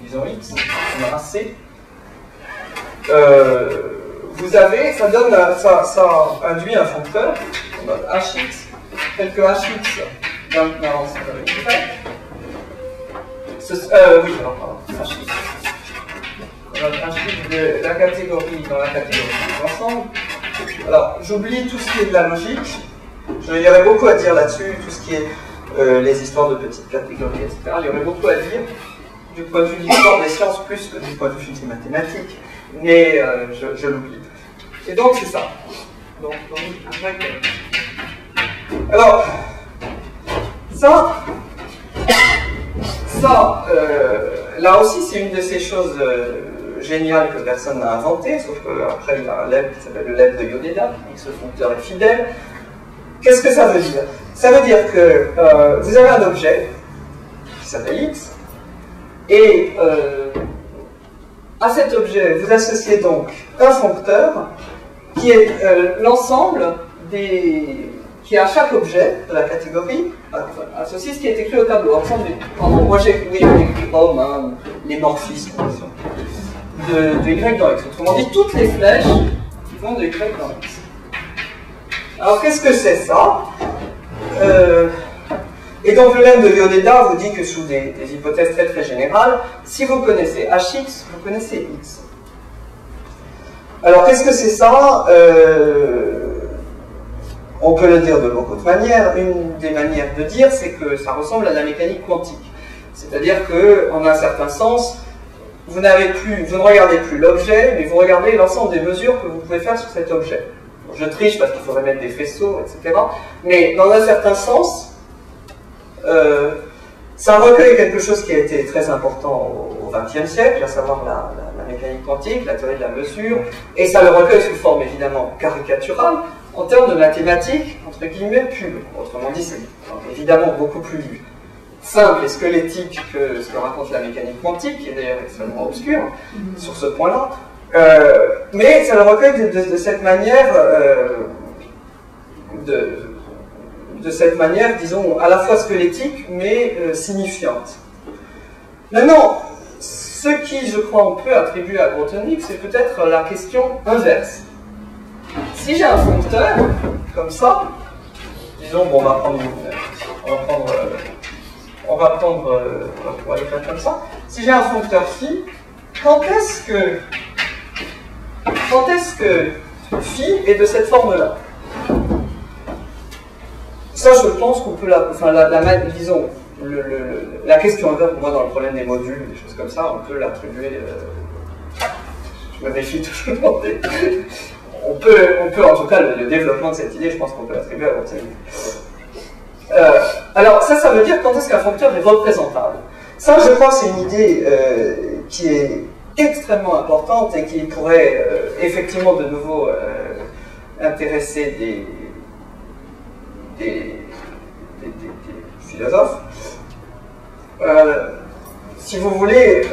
disons X, on a un C, vous avez, ça induit un foncteur, on donne HX, tel que HX, donc, non, ça va être oui, alors, pardon, HX. On a HX de la catégorie dans la catégorie de l'ensemble. Alors, j'oublie tout ce qui est de la logique. Il y aurait beaucoup à dire là-dessus, tout ce qui est les histoires de petites catégories, etc. Il y aurait beaucoup à dire du point de vue de l'histoire des sciences plus que du point de vue des mathématiques. Mais je l'oublie. Et donc, c'est ça. Donc, alors, là aussi, c'est une de ces choses géniales que personne n'a inventées, sauf qu'après, il y a un lèvre qui s'appelle le lèvre de Yoneda, et ce foncteur est fidèle. Qu'est-ce que ça veut dire? Ça veut dire que vous avez un objet qui s'appelle X, et à cet objet, vous associez donc un foncteur qui est l'ensemble qui à chaque objet de la catégorie associe ce qui est écrit au tableau. Moi j'ai écrit homme, les morphismes de Y dans X. Autrement dit, toutes les flèches qui vont de Y dans X. Alors qu'est-ce que c'est ça? Et donc le lemme de Yoneda vous dit que sous des hypothèses très très générales, si vous connaissez HX, vous connaissez X. Alors qu'est-ce que c'est ça? On peut le dire de beaucoup de manières. Une des manières de dire, c'est que ça ressemble à la mécanique quantique. C'est-à-dire qu'en un certain sens, vous ne regardez plus l'objet, mais vous regardez l'ensemble des mesures que vous pouvez faire sur cet objet. Bon, je triche parce qu'il faudrait mettre des faisceaux, etc. Mais dans un certain sens, ça recueille quelque chose qui a été très important au XXe siècle, à savoir la mécanique quantique, la théorie de la mesure, et ça le recueille sous forme évidemment caricaturale, en termes de mathématiques, entre guillemets, pures. Autrement dit, c'est évidemment beaucoup plus simple et squelettique que ce que raconte la mécanique quantique, qui est d'ailleurs extrêmement obscure sur ce point-là, mais ça le recueille de cette manière, de cette manière, disons, à la fois squelettique, mais signifiante. Maintenant, ce qui, je crois, on peut attribuer à Grothendieck, c'est peut-être la question inverse. Si j'ai un foncteur, comme ça, disons, bon, on va le faire comme ça. Si j'ai un foncteur phi, quand est-ce que phi est de cette forme-là? Ça, je pense qu'on peut disons, la question inverse, moi, dans le problème des modules, des choses comme ça, on peut l'attribuer. Je me méfie toujours des. On peut, en tout cas, le développement de cette idée, je pense qu'on peut l'attribuer à Grothendieck. Alors, ça veut dire quand est-ce qu'un foncteur est représentable. Ça, je crois, c'est une idée qui est extrêmement importante et qui pourrait effectivement de nouveau intéresser des philosophes. Si vous voulez,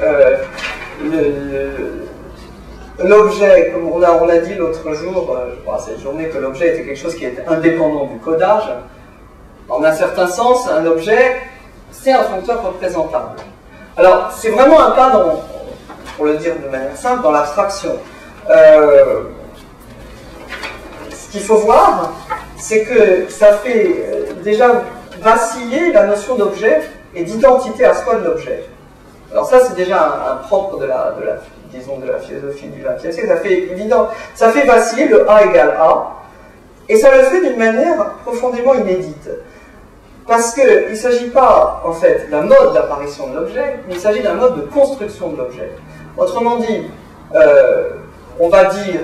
l'objet, comme on a dit l'autre jour, je crois, cette journée, que l'objet était quelque chose qui était indépendant du codage. En un certain sens, un objet, c'est un foncteur représentable. Alors, c'est vraiment un pas dans, pour le dire de manière simple, dans l'abstraction. Ce qu'il faut voir, c'est que ça fait déjà vaciller la notion d'objet et d'identité à soi de l'objet. Alors ça, c'est déjà un propre de la philosophie du XXe siècle. Ça fait vaciller le A égale A, et ça le fait d'une manière profondément inédite. Parce qu'il ne s'agit pas, en fait, d'un mode d'apparition de l'objet, mais il s'agit d'un mode de construction de l'objet. Autrement dit, on va dire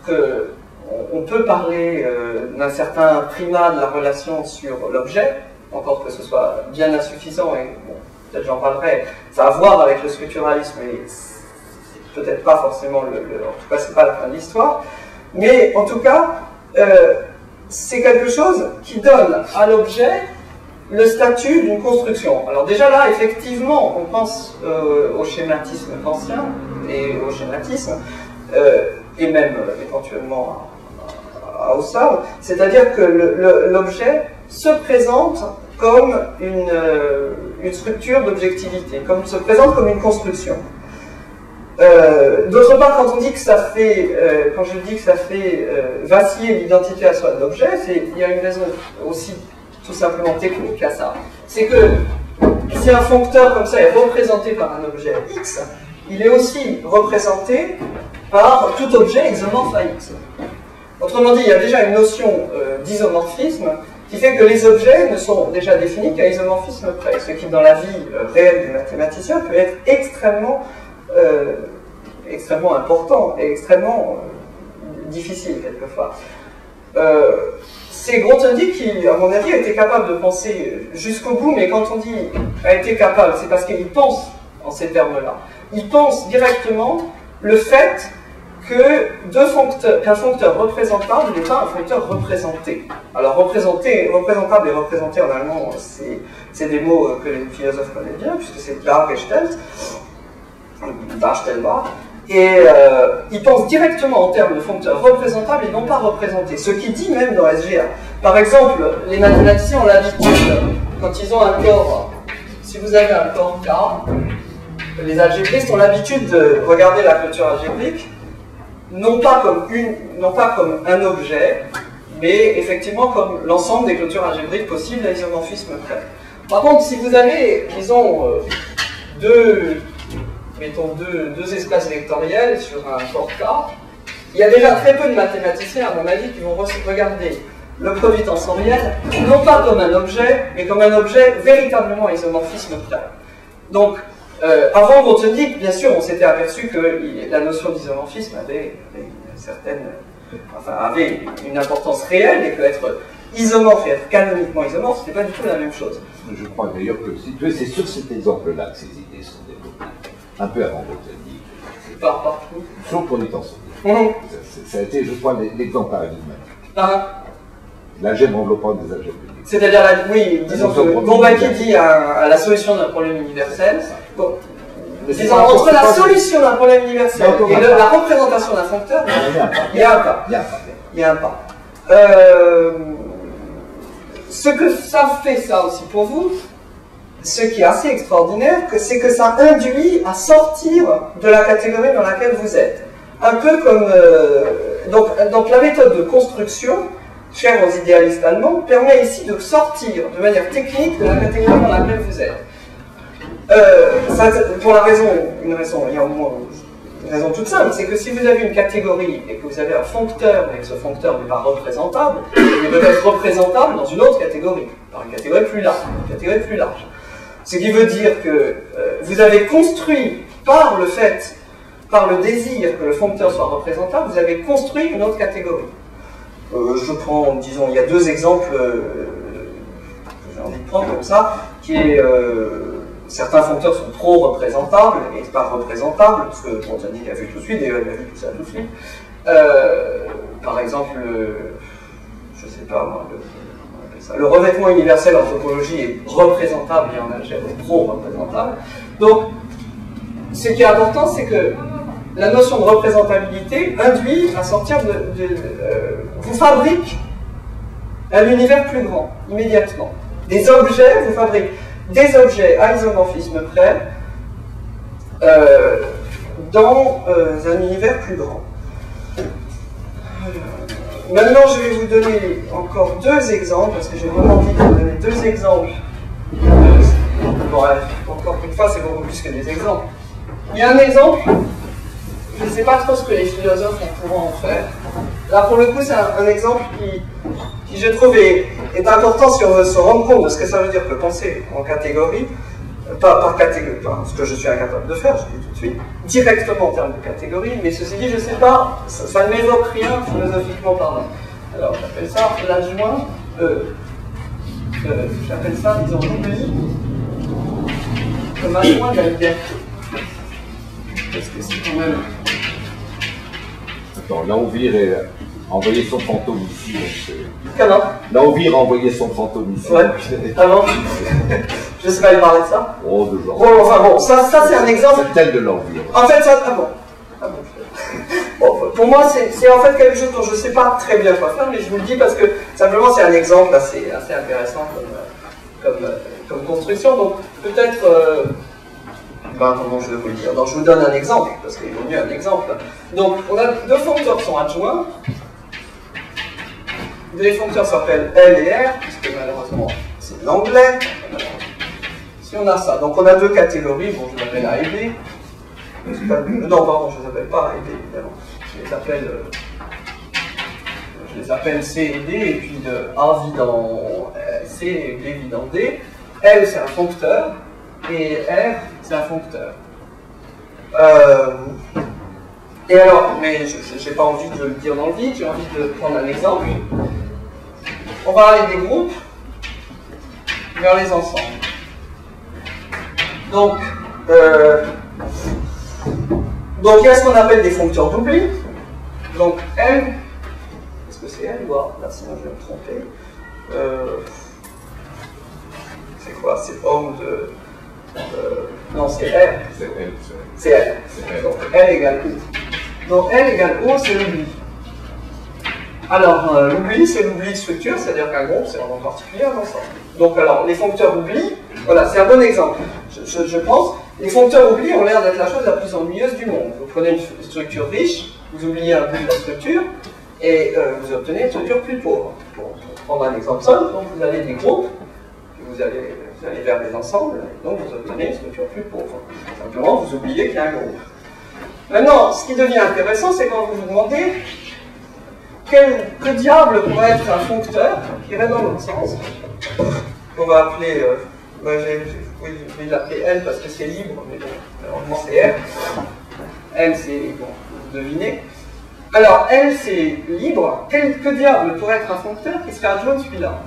qu'on peut parler d'un certain primat de la relation sur l'objet, encore que ce soit bien insuffisant, et bon, peut-être j'en parlerai, ça a à voir avec le structuralisme, mais c'est peut-être pas forcément en tout cas, c'est pas la fin de l'histoire, mais en tout cas, c'est quelque chose qui donne à l'objet le statut d'une construction. Alors déjà là, effectivement, on pense au schématisme kantien et au schématisme, et même éventuellement à Husserl, c'est-à-dire que l'objet se présente comme une structure d'objectivité, se présente comme une construction. D'autre part, quand on dit que ça fait, quand je dis que ça fait vaciller l'identité à soi de l'objet, il y a une raison aussi tout simplement technique à ça. C'est que si un foncteur comme ça est représenté par un objet X, il est aussi représenté par tout objet isomorphe à X. Autrement dit, il y a déjà une notion d'isomorphisme qui fait que les objets ne sont déjà définis qu'à isomorphisme près, ce qui dans la vie réelle du mathématicien peut être extrêmement important et extrêmement difficile quelquefois. C'est Grothendieck qui, à mon avis, a été capable de penser jusqu'au bout, mais quand on dit a été capable, c'est parce qu'il pense en ces termes-là. Il pense directement le fait qu'un foncteur représentable n'est pas un foncteur représenté. Alors représentable et représenté en allemand, c'est des mots que les philosophes connaissent bien, puisque c'est dargestellt, darstellbar, et il pense directement en termes de foncteurs représentables et non pas représentés, ce qui dit même dans SGA. Par exemple, les mathématiciens ont l'habitude, quand ils ont un corps, si vous avez un corps K, les algébristes ont l'habitude de regarder la clôture algébrique non pas comme un objet, mais effectivement comme l'ensemble des clôtures algébriques possibles à isomorphisme près. Par contre, si vous avez, disons, deux espaces vectoriels sur un corps K, il y a déjà très peu de mathématiciens, à mon avis, qui vont regarder le produit tensoriel, non pas comme un objet, mais comme un objet véritablement à isomorphisme près. Donc, Avant Grothendieck, bien sûr, on s'était aperçu que la notion d'isomorphisme avait une importance réelle et qu'être isomorphe et être canoniquement isomorphe, c'était pas du tout la même chose. Je crois d'ailleurs que c'est sur cet exemple-là que ces idées sont développées, un peu avant Grothendieck. Partout. Sauf pour les temps soviétiques. Ça a été, je crois, l'exemple paradigmatique. L'algèbre enveloppante des algèbres uniques. C'est-à-dire, oui, disons que Bourbaki dit à la solution d'un problème universel, disons, entre la solution d'un problème universel et la représentation d'un foncteur, il y a un pas. Il y a un pas. Ce que ça fait, ça aussi pour vous, ce qui est assez extraordinaire, c'est que ça induit à sortir de la catégorie dans laquelle vous êtes. Un peu comme... donc la méthode de construction, chère aux idéalistes allemands, permet ici de sortir de manière technique de la catégorie dans laquelle vous êtes. Pour une raison toute simple, c'est que si vous avez une catégorie et que vous avez un foncteur, et que ce foncteur n'est pas représentable, il peut être représentable dans une autre catégorie, par une catégorie plus large. Ce qui veut dire que vous avez construit par le désir que le foncteur soit représentable, vous avez construit une autre catégorie. Je prends, disons, il y a deux exemples que j'ai envie de prendre comme ça, qui est certains foncteurs sont trop représentables et pas représentables, parce que Grothendieck a vu tout de suite, et il a vu tout ça tout de suite. Par exemple, je sais pas moi, le revêtement universel en topologie est représentable et en algèbre est trop représentable. Donc, ce qui est important, c'est que la notion de représentabilité induit à sortir vous fabrique un univers plus grand, immédiatement. Des objets, vous fabriquez des objets à isomorphisme près dans un univers plus grand. Maintenant, je vais vous donner encore deux exemples, parce que j'ai vraiment envie de vous donner deux exemples. Bon, encore une fois, c'est beaucoup plus que des exemples. Il y a un exemple, je ne sais pas trop ce que les philosophes pourront en faire. Là, pour le coup, c'est un exemple qui je trouve, est important si on veut se rendre compte de ce que ça veut dire que penser en catégorie, par catégorie, ce que je suis incapable de faire, je dis tout de suite, directement en termes de catégorie, mais ceci dit, je ne sais pas, ça ne m'évoque rien philosophiquement parlant. Alors, j'appelle ça l'adjoint, j'appelle ça, disons, l'oubli, comme adjoint de la liberté. Parce que c'est quand même... Attends, L'Envire a envoyé son fantôme ici. Comment? L'Envire a envoyé son fantôme ici. Ouais. Ah bon? Je sais pas lui parler de ça. Oh, de genre. Bon, enfin bon, ça c'est un exemple. C'est tel de l'Envire. En fait, ça. Ah bon. Ah bon. Bon, pour moi, c'est en fait quelque chose dont je ne sais pas très bien quoi faire, mais je vous le dis parce que simplement c'est un exemple assez intéressant comme construction. Donc peut-être. Comment je vais vous le dire? Donc je vous donne un exemple, parce qu'il vaut mieux un exemple. Donc on a deux foncteurs qui sont adjoints. Les foncteurs s'appellent L et R, puisque malheureusement c'est de l'anglais. Si on a ça, donc on a deux catégories, bon je l'appelle A et B. Non, pardon, je ne les appelle pas A et B, évidemment. Je les appelle C et D, et puis A vit dans C et B vit dans D. L c'est un foncteur, et R c'est un foncteur. Et alors, mais je n'ai pas envie de le dire dans le vide, j'ai envie de prendre un exemple. On va aller des groupes vers les ensembles. Donc il y a ce qu'on appelle des foncteurs d'oubli. Donc L, est-ce que c'est L ou A? Là, sinon je vais me tromper. C'est quoi? C'est homme de... non, c'est R. C'est L. C'est L. Donc L égale O. Donc L égale O, c'est l'oubli. Alors, l'oubli, c'est l'oubli de structure, c'est-à-dire qu'un groupe, c'est en particulier un ensemble. Donc, alors, les foncteurs oubli, voilà, c'est un bon exemple. Je pense, les foncteurs oubli ont l'air d'être la chose la plus ennuyeuse du monde. Vous prenez une structure riche, vous oubliez un bout de la structure, et vous obtenez une structure plus pauvre. Pour prendre un exemple simple, donc vous avez des groupes, puis vous allez vers des ensembles, et donc vous obtenez une structure plus pauvre. Simplement, vous oubliez qu'il y a un groupe. Maintenant, ce qui devient intéressant, c'est quand vous vous demandez que diable pourrait être un foncteur qui irait dans l'autre sens, qu'on va appeler Oui, je vais l'appeler L parce que c'est libre, mais bon, normalement c'est R. L, c'est, bon, vous devinez. Alors, L, c'est libre. Que diable pourrait être un foncteur qui serait adjoint de celui-là?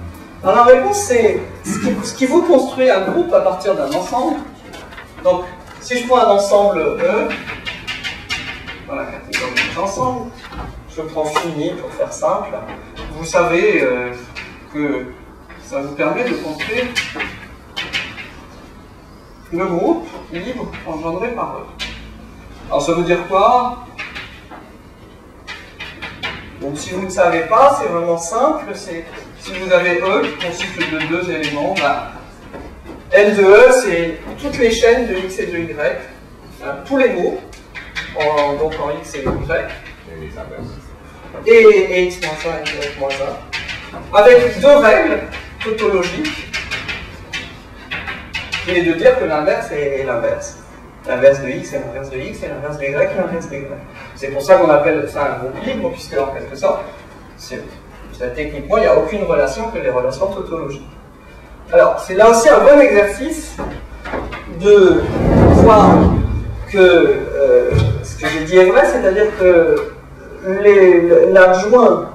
Alors, la réponse, c'est ce qui vous construit un groupe à partir d'un ensemble. Donc, si je prends un ensemble E, dans la catégorie des ensembles, je prends fini pour faire simple, vous savez que ça vous permet de construire le groupe libre engendré par E. Alors, ça veut dire quoi? Donc, si vous ne savez pas, c'est vraiment simple. Si vous avez E qui consiste de deux éléments, bah, L de E, c'est toutes les chaînes de X et de Y, tous les mots, donc en X et Y, et X moins 1 et Y moins 1, avec deux règles tautologiques, qui est de dire que l'inverse est l'inverse. L'inverse de X est l'inverse de X, et l'inverse de Y est l'inverse de Y. C'est pour ça qu'on appelle ça un groupe libre, puisque en quelque sorte, techniquement, il n'y a aucune relation que les relations tautologiques. Alors, c'est là aussi un bon exercice de voir que ce que j'ai dit est vrai, c'est-à-dire que l'adjoint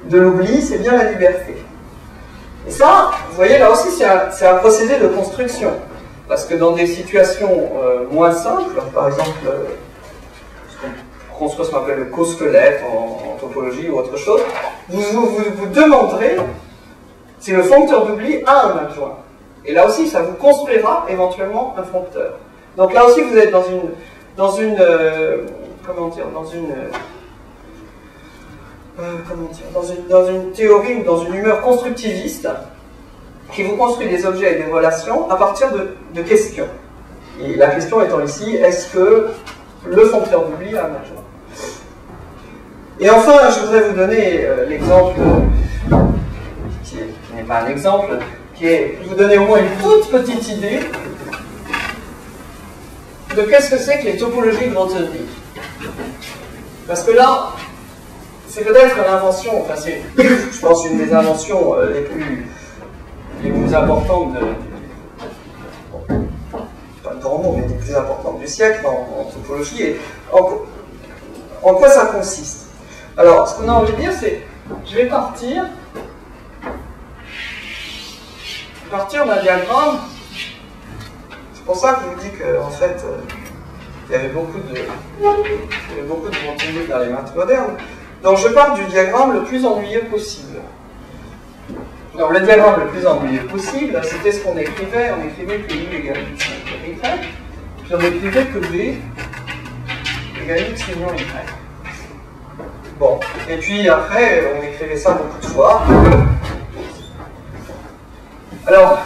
de l'oubli, c'est bien la liberté. Et ça, vous voyez, là aussi, c'est un procédé de construction. Parce que dans des situations moins simples, par exemple, ce qu'on appelle le co-squelette en topologie ou autre chose, vous demanderez si le foncteur d'oubli a un adjoint. Et là aussi, ça vous construira éventuellement un foncteur. Donc là aussi, vous êtes dans une théorie ou dans une humeur constructiviste qui vous construit des objets et des relations à partir de questions. Et la question étant ici, est-ce que le foncteur d'oubli a un adjoint? Et enfin, je voudrais vous donner l'exemple, qui n'est pas un exemple, qui est vous donner au moins une toute petite idée de qu'est-ce que c'est que les topologies Grothendieck. Parce que là, c'est peut-être l'invention, enfin c'est, je pense, une des inventions les plus importantes pas de grand mot, mais les plus importantes du siècle en topologie. Et en quoi ça consiste? Alors, ce qu'on a envie de dire, c'est, je vais partir d'un diagramme. C'est pour ça que je vous dis qu'en fait, il y avait beaucoup de Grothendieck dans les maths modernes. Donc je pars du diagramme le plus ennuyeux possible. Alors le diagramme le plus ennuyeux possible, c'était ce qu'on écrivait. On écrivait que U égale X égale Y, puis on écrivait que B égale X union Y. Bon, et puis après, on écrivait ça beaucoup de fois. Alors,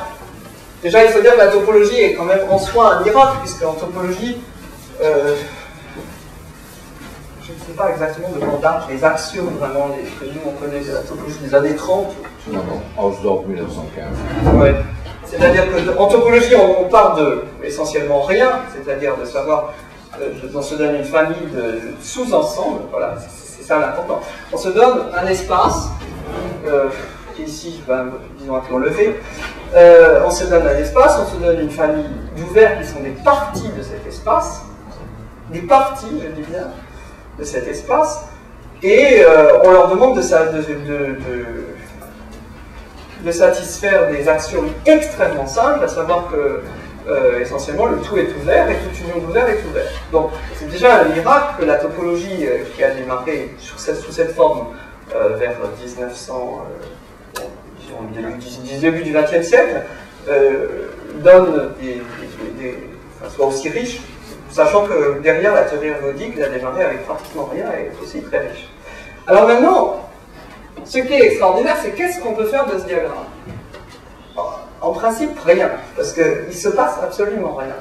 déjà il faut dire que la topologie est quand même en soi un miracle, puisque en topologie, je ne sais pas exactement de quand datent les axiomes vraiment que nous on connaît de la topologie des années 30. Hausdorff 1915. Ouais. C'est-à-dire qu'en topologie on part de essentiellement rien, c'est-à-dire de savoir, on se donne une famille de sous-ensembles, voilà, c'est ça l'important. On se donne un espace, qui est ici, disons appelons levé, on se donne un espace, on se donne une famille d'ouverts qui sont des parties de cet espace, des parties, je dis bien, de cet espace, et on leur demande de satisfaire des axiomes extrêmement simples, à savoir que essentiellement le tout est ouvert et toute union d'ouvert est ouverte. Donc c'est déjà un miracle que la topologie qui a démarré sous cette forme vers 1900, début du XXe siècle, donne soit aussi riche, sachant que derrière la théorie ergodique, il a démarré avec pratiquement rien et est aussi très riche. Alors maintenant, ce qui est extraordinaire, c'est qu'est-ce qu'on peut faire de ce diagramme? En principe, rien, parce qu'il ne se passe absolument rien.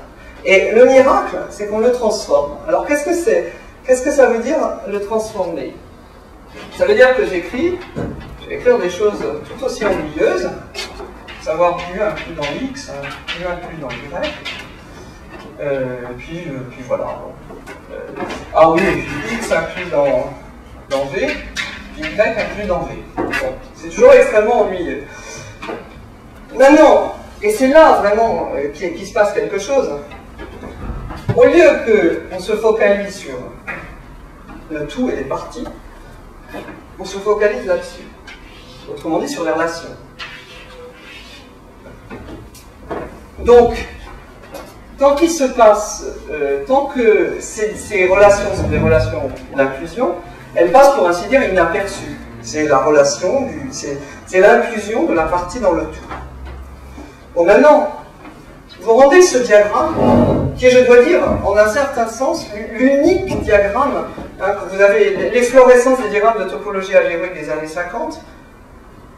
Et le miracle, c'est qu'on le transforme. Alors qu'est-ce que c'est? Qu'est-ce que ça veut dire, le transformer? Ça veut dire que je vais écrire des choses tout aussi ennuyeuses, savoir U inclus dans X, U inclus dans Y, puis voilà. Ah oui, puis X inclus dans V, puis Y inclus dans V. Bon, c'est toujours extrêmement ennuyeux. Maintenant, Et c'est là vraiment qu'il se passe quelque chose. Au lieu qu'on se focalise sur le tout et les parties, on se focalise là-dessus. Autrement dit, sur les relations. Donc, tant qu'il se passe, tant que ces relations sont des relations d'inclusion, elles passent pour ainsi dire inaperçues. C'est la relation, c'est l'inclusion de la partie dans le tout. Bon, maintenant, vous rendez ce diagramme, qui est, je dois dire, en un certain sens, l'unique diagramme, hein, que vous avez l'efflorescence des diagrammes de topologie algébrique des années 50.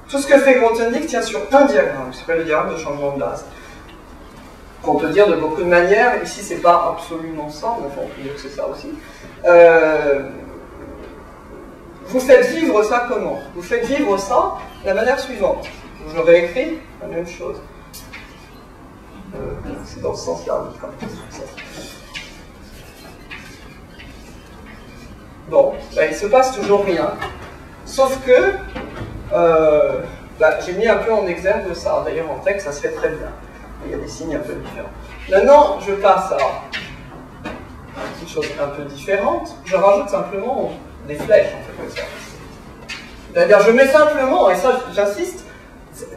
Tout ce que fait Grothendieck tient sur un diagramme, qui s'appelle le diagramme de changement de base. On peut dire de beaucoup de manières, ici c'est pas absolument ça, mais enfin, on peut dire que c'est ça aussi. Vous faites vivre ça comment? Vous faites vivre ça de la manière suivante. Je l'aurais écrit, la même chose. C'est dans ce sens-là. Bon, ben, il se passe toujours rien. Sauf que, j'ai mis un peu en exergue ça. D'ailleurs, en texte, ça se fait très bien. Il y a des signes un peu différents. Maintenant, je passe à quelque chose un peu différente. Je rajoute simplement des flèches, en fait, comme ça. C'est-à-dire, je mets simplement, et ça, j'insiste,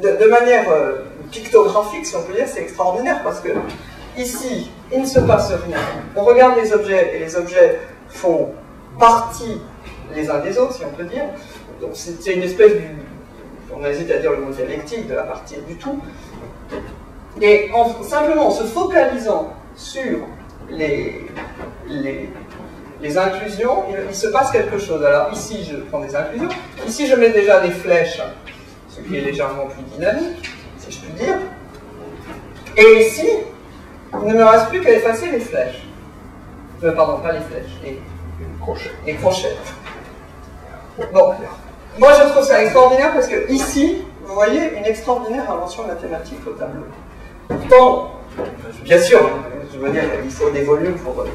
de manière pictographique, si on peut dire, c'est extraordinaire, parce que ici, il ne se passe rien. On regarde les objets, et les objets font partie les uns des autres, si on peut dire. Donc, c'est une espèce on hésite à dire le mot dialectique, de la partie du tout. Et simplement en se focalisant sur les inclusions, il se passe quelque chose. Alors ici, je prends des inclusions. Ici, je mets déjà des flèches, ce qui est légèrement plus dynamique, si je puis dire. Et ici, il ne me reste plus qu'à effacer les flèches. Pardon, pas les flèches, les crochets. Bon, moi je trouve ça extraordinaire parce que ici, vous voyez une extraordinaire invention mathématique au tableau. Pourtant, bien sûr, je veux dire, il faut des volumes pour...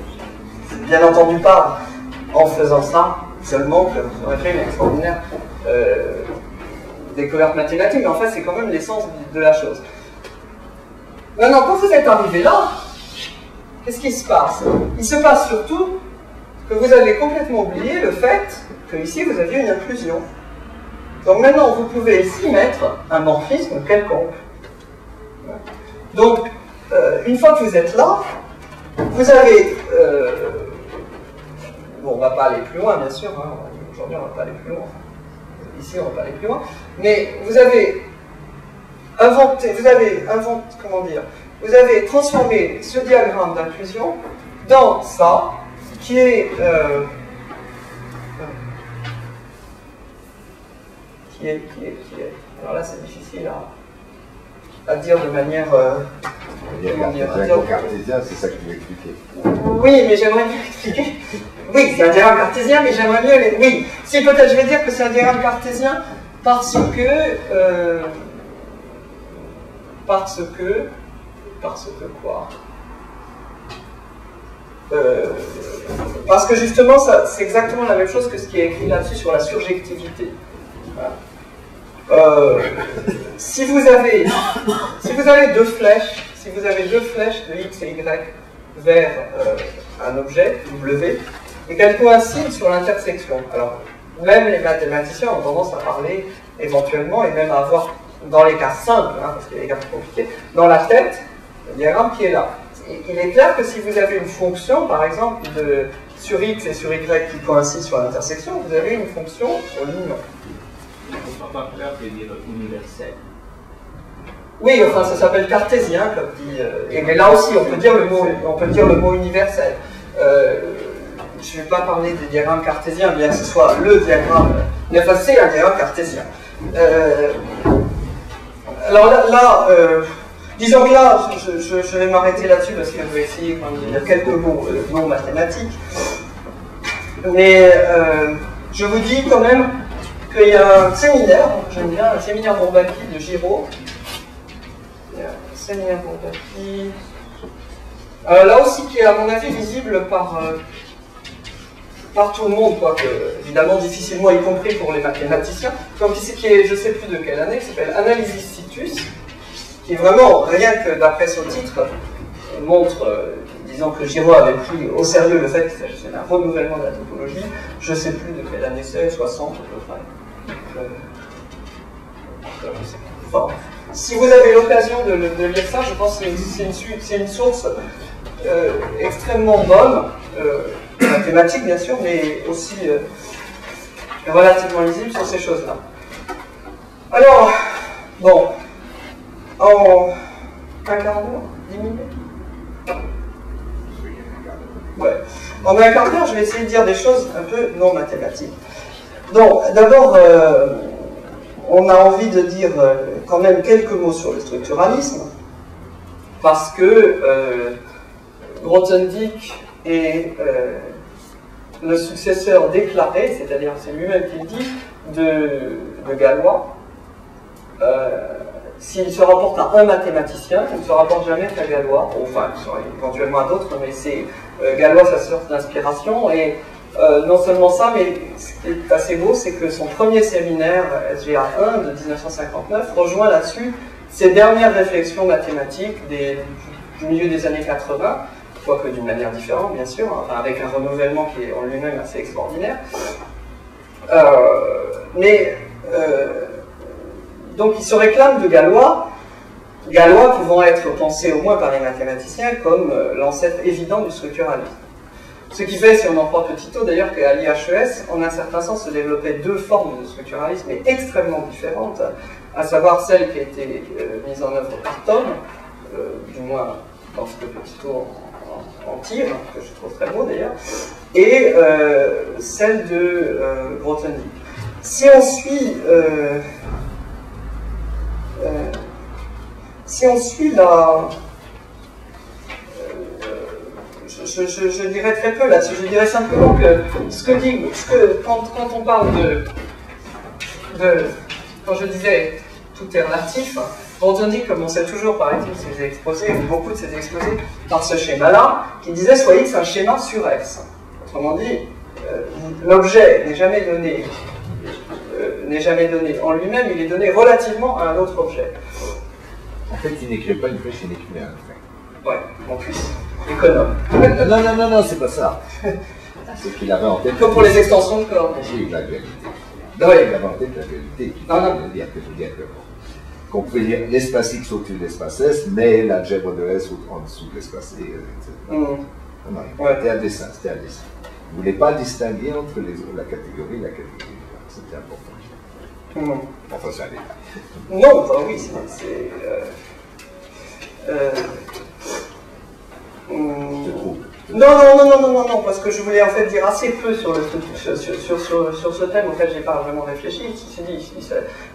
bien entendu pas en faisant ça seulement que vous aurez fait une extraordinaire découverte mathématique, mais en fait c'est quand même l'essence de la chose. Maintenant, quand vous êtes arrivé là, qu'est-ce qui se passe? Il se passe surtout que vous avez complètement oublié le fait que ici vous aviez une inclusion. Donc maintenant, vous pouvez ici mettre un morphisme quelconque. Donc, une fois que vous êtes là, vous avez... bon, on ne va pas aller plus loin, bien sûr. Hein. Aujourd'hui, on ne va pas aller plus loin. Ici, on ne va pas aller plus loin. Mais vous avez inventé... comment dire? Vous avez transformé ce diagramme d'inclusion dans ça, qui est... Alors là, c'est difficile à dire de manière... cartésien, c'est ça que tu veux expliquer. Oui, mais j'aimerais mieux expliquer. Oui, c'est un diagramme cartésien, mais j'aimerais mieux... Oui, si peut-être je vais dire que c'est un diagramme cartésien parce que quoi? Parce que justement, c'est exactement la même chose que ce qui est écrit là-dessus sur la surjectivité. Voilà. Si vous avez deux flèches, de x et y vers un objet, W, et qu'elles coïncident sur l'intersection. Alors, même les mathématiciens ont tendance à parler éventuellement, et même à avoir, dans les cas simples, hein, parce qu'il y a des cas plus compliqués, dans la tête, le diagramme qui est là. Il est clair que si vous avez une fonction, par exemple, sur x et sur y qui coïncident sur l'intersection, vous avez une fonction sur l'union. Pas clair de dire universel. Oui, enfin ça s'appelle cartésien, comme dit. Mais là aussi, on peut dire le mot universel. Je ne vais pas parler des diagrammes cartésiens, bien que ce soit le diagramme. Mais enfin, c'est un diagramme cartésien. Alors là, disons que là, je vais m'arrêter là-dessus parce que je vais essayer quand même de dire quelques mots non mathématiques. Mais je vous dis quand même qu'il y a un séminaire, j'aime bien, un séminaire Bourbaki de Giraud. Il y a un séminaire Bourbaki. Là aussi, qui est à mon avis visible par tout le monde, quoique évidemment difficilement, y compris pour les mathématiciens. Donc ici, qui est, je ne sais plus de quelle année, qui s'appelle Analysis Situs. qui vraiment, rien que d'après son titre, montre, disons que Giraud avait pris au sérieux le fait qu'il s'agissait d'un renouvellement de la topologie. Je ne sais plus de quelle année c'est, 60 à peu près. Enfin, si vous avez l'occasion de lire ça, je pense que c'est une source extrêmement bonne, mathématique bien sûr, mais aussi relativement lisible sur ces choses-là. Alors, bon, en un quart d'heure, 10 minutes. Ouais. En un quart d'heure, je vais essayer de dire des choses un peu non mathématiques. Donc, d'abord, on a envie de dire quand même quelques mots sur le structuralisme, parce que Grothendieck est le successeur déclaré, c'est-à-dire c'est lui-même qui le dit, de Galois. S'il se rapporte à un mathématicien, il ne se rapporte jamais qu'à Galois, enfin éventuellement à d'autres, mais c'est Galois sa source d'inspiration, et non seulement ça, mais ce qui est assez beau, c'est que son premier séminaire, SGA 1 de 1959, rejoint là-dessus ses dernières réflexions mathématiques du milieu des années 80, quoique d'une manière différente, bien sûr, enfin, avec un renouvellement qui est en lui-même assez extraordinaire. Donc il se réclame de Galois, Galois pouvant être pensé au moins par les mathématiciens comme l'ancêtre évident du structuralisme. Ce qui fait, si on en croit Petitot d'ailleurs, qu'à l'IHES, en un certain sens, se développaient deux formes de structuralisme, mais extrêmement différentes, à savoir celle qui a été mise en œuvre par Thom, du moins dans ce que Petitot en tire, que je trouve très beau d'ailleurs, et celle de Grothendieck. Si on suit la... Je dirais très peu là-dessus, je dirais simplement que quand on parle quand je disais tout est relatif, Grothendieck commençait toujours, paraît-il, ses exposés, ou beaucoup de ses exposés, par ce schéma-là, qui disait soit X un schéma sur S. Autrement dit, l'objet n'est jamais donné en lui-même, il est donné relativement à un autre objet. En fait, il n'écrit pas une flèche, il écrit un fait. Ouais, mon fils, économe. Non, c'est pas ça. C'est qu'il avait en tête... Comme pour les extensions de cordes. Oui, la dualité. Oui. Il avait en tête la dualité, qui veut dire qu'on peut dire l'espace X au-dessus de l'espace S, mais l'algèbre de S en dessous de l'espace E, etc. Non, c'était un dessin, Vous ne voulez pas distinguer entre la catégorie et la catégorie. C'était important. Enfin, ça allait. Non, bah oui, c'est... Non, parce que je voulais en fait dire assez peu sur ce thème auquel j'ai pas vraiment réfléchi.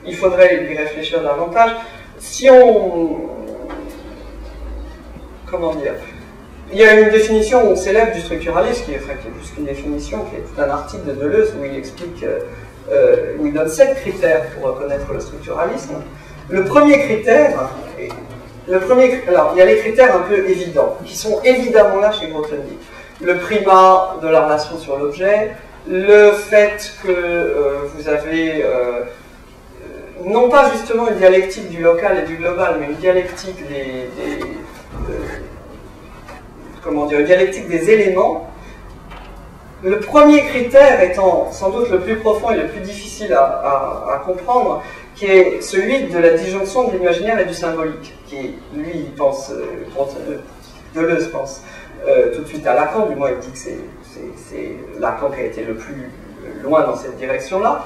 Il faudrait y réfléchir davantage. Si on... Comment dire? Il y a une définition célèbre du structuralisme, qui est plus qu'une définition, qui est tout un article de Deleuze où il explique, où il donne 7 critères pour reconnaître le structuralisme. Le premier critère, alors il y a les critères un peu évidents, qui sont évidemment là chez Grothendieck. Le primat de la relation sur l'objet, le fait que vous avez non pas justement une dialectique du local et du global, mais une dialectique une dialectique des éléments. Le premier critère étant sans doute le plus profond et le plus difficile à comprendre, qui est celui de la disjonction de l'imaginaire et du symbolique, qui, lui, Deleuze pense tout de suite à Lacan, du moins il dit que c'est Lacan qui a été le plus loin dans cette direction-là.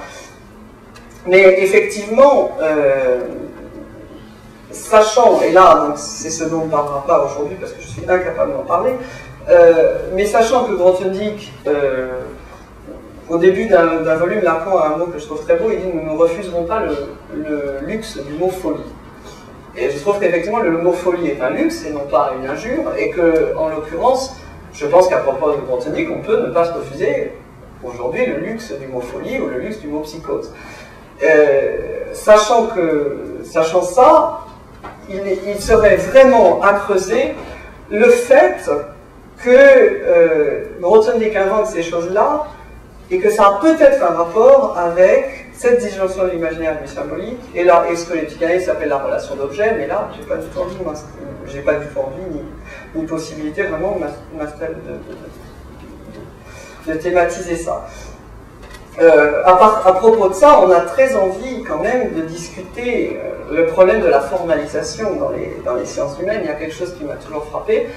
Mais effectivement, sachant, et là, c'est ce dont on ne parlera pas aujourd'hui parce que je suis incapable d'en parler, mais sachant que Grothendieck, au début d'un volume, Lacan a un mot que je trouve très beau, il dit « Nous ne refuserons pas le luxe du mot folie ». Et je trouve qu'effectivement, le mot folie est un luxe et non pas une injure, et que, en l'occurrence, je pense qu'à propos de Grothendieck, on peut ne pas se refuser aujourd'hui le luxe du mot folie ou le luxe du mot psychose. Sachant ça, il serait vraiment à creuser le fait que Grothendieck invente ces choses-là et que ça a peut-être un rapport avec cette disjonction de l'imaginaire et du symbolique, et là, et ce que les psychanalystes appellent la relation d'objet, mais là, j'ai pas du tout envie, ni possibilité vraiment de thématiser ça. À propos de ça, on a très envie quand même de discuter le problème de la formalisation dans les sciences humaines. Il y a quelque chose qui m'a toujours frappé,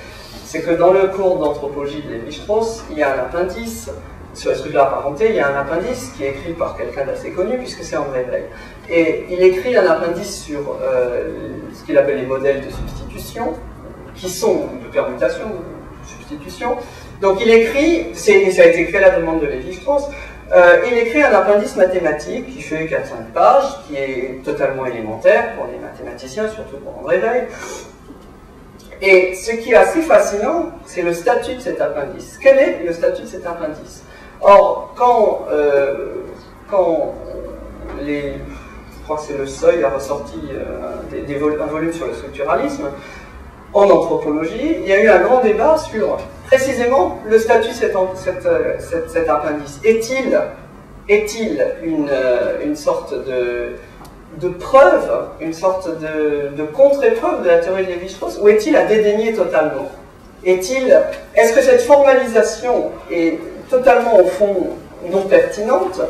c'est que dans le cours d'anthropologie de Lévi-Strauss, il y a un appendice, sur les structures apparentées, il y a un appendice qui est écrit par quelqu'un d'assez connu, puisque c'est André Weil. Et il écrit un appendice sur ce qu'il appelle les modèles de substitution, qui sont de permutation, de substitution. Donc il écrit, et ça a été écrit à la demande de Lévi-Strauss, il écrit un appendice mathématique qui fait 4-5 pages, qui est totalement élémentaire pour les mathématiciens, surtout pour André Weil. Et ce qui est assez fascinant, c'est le statut de cet appendice. Quel est le statut de cet appendice? Or, quand je crois que c'est le Seuil a ressorti un volume sur le structuralisme, en anthropologie, il y a eu un grand débat sur précisément le statut de cet appendice. Est-il une sorte de preuve, une sorte de contre-épreuve de la théorie de Lévi-Strauss, ou est-il à dédaigner totalement? Est-ce que cette formalisation est totalement, au fond, non pertinente,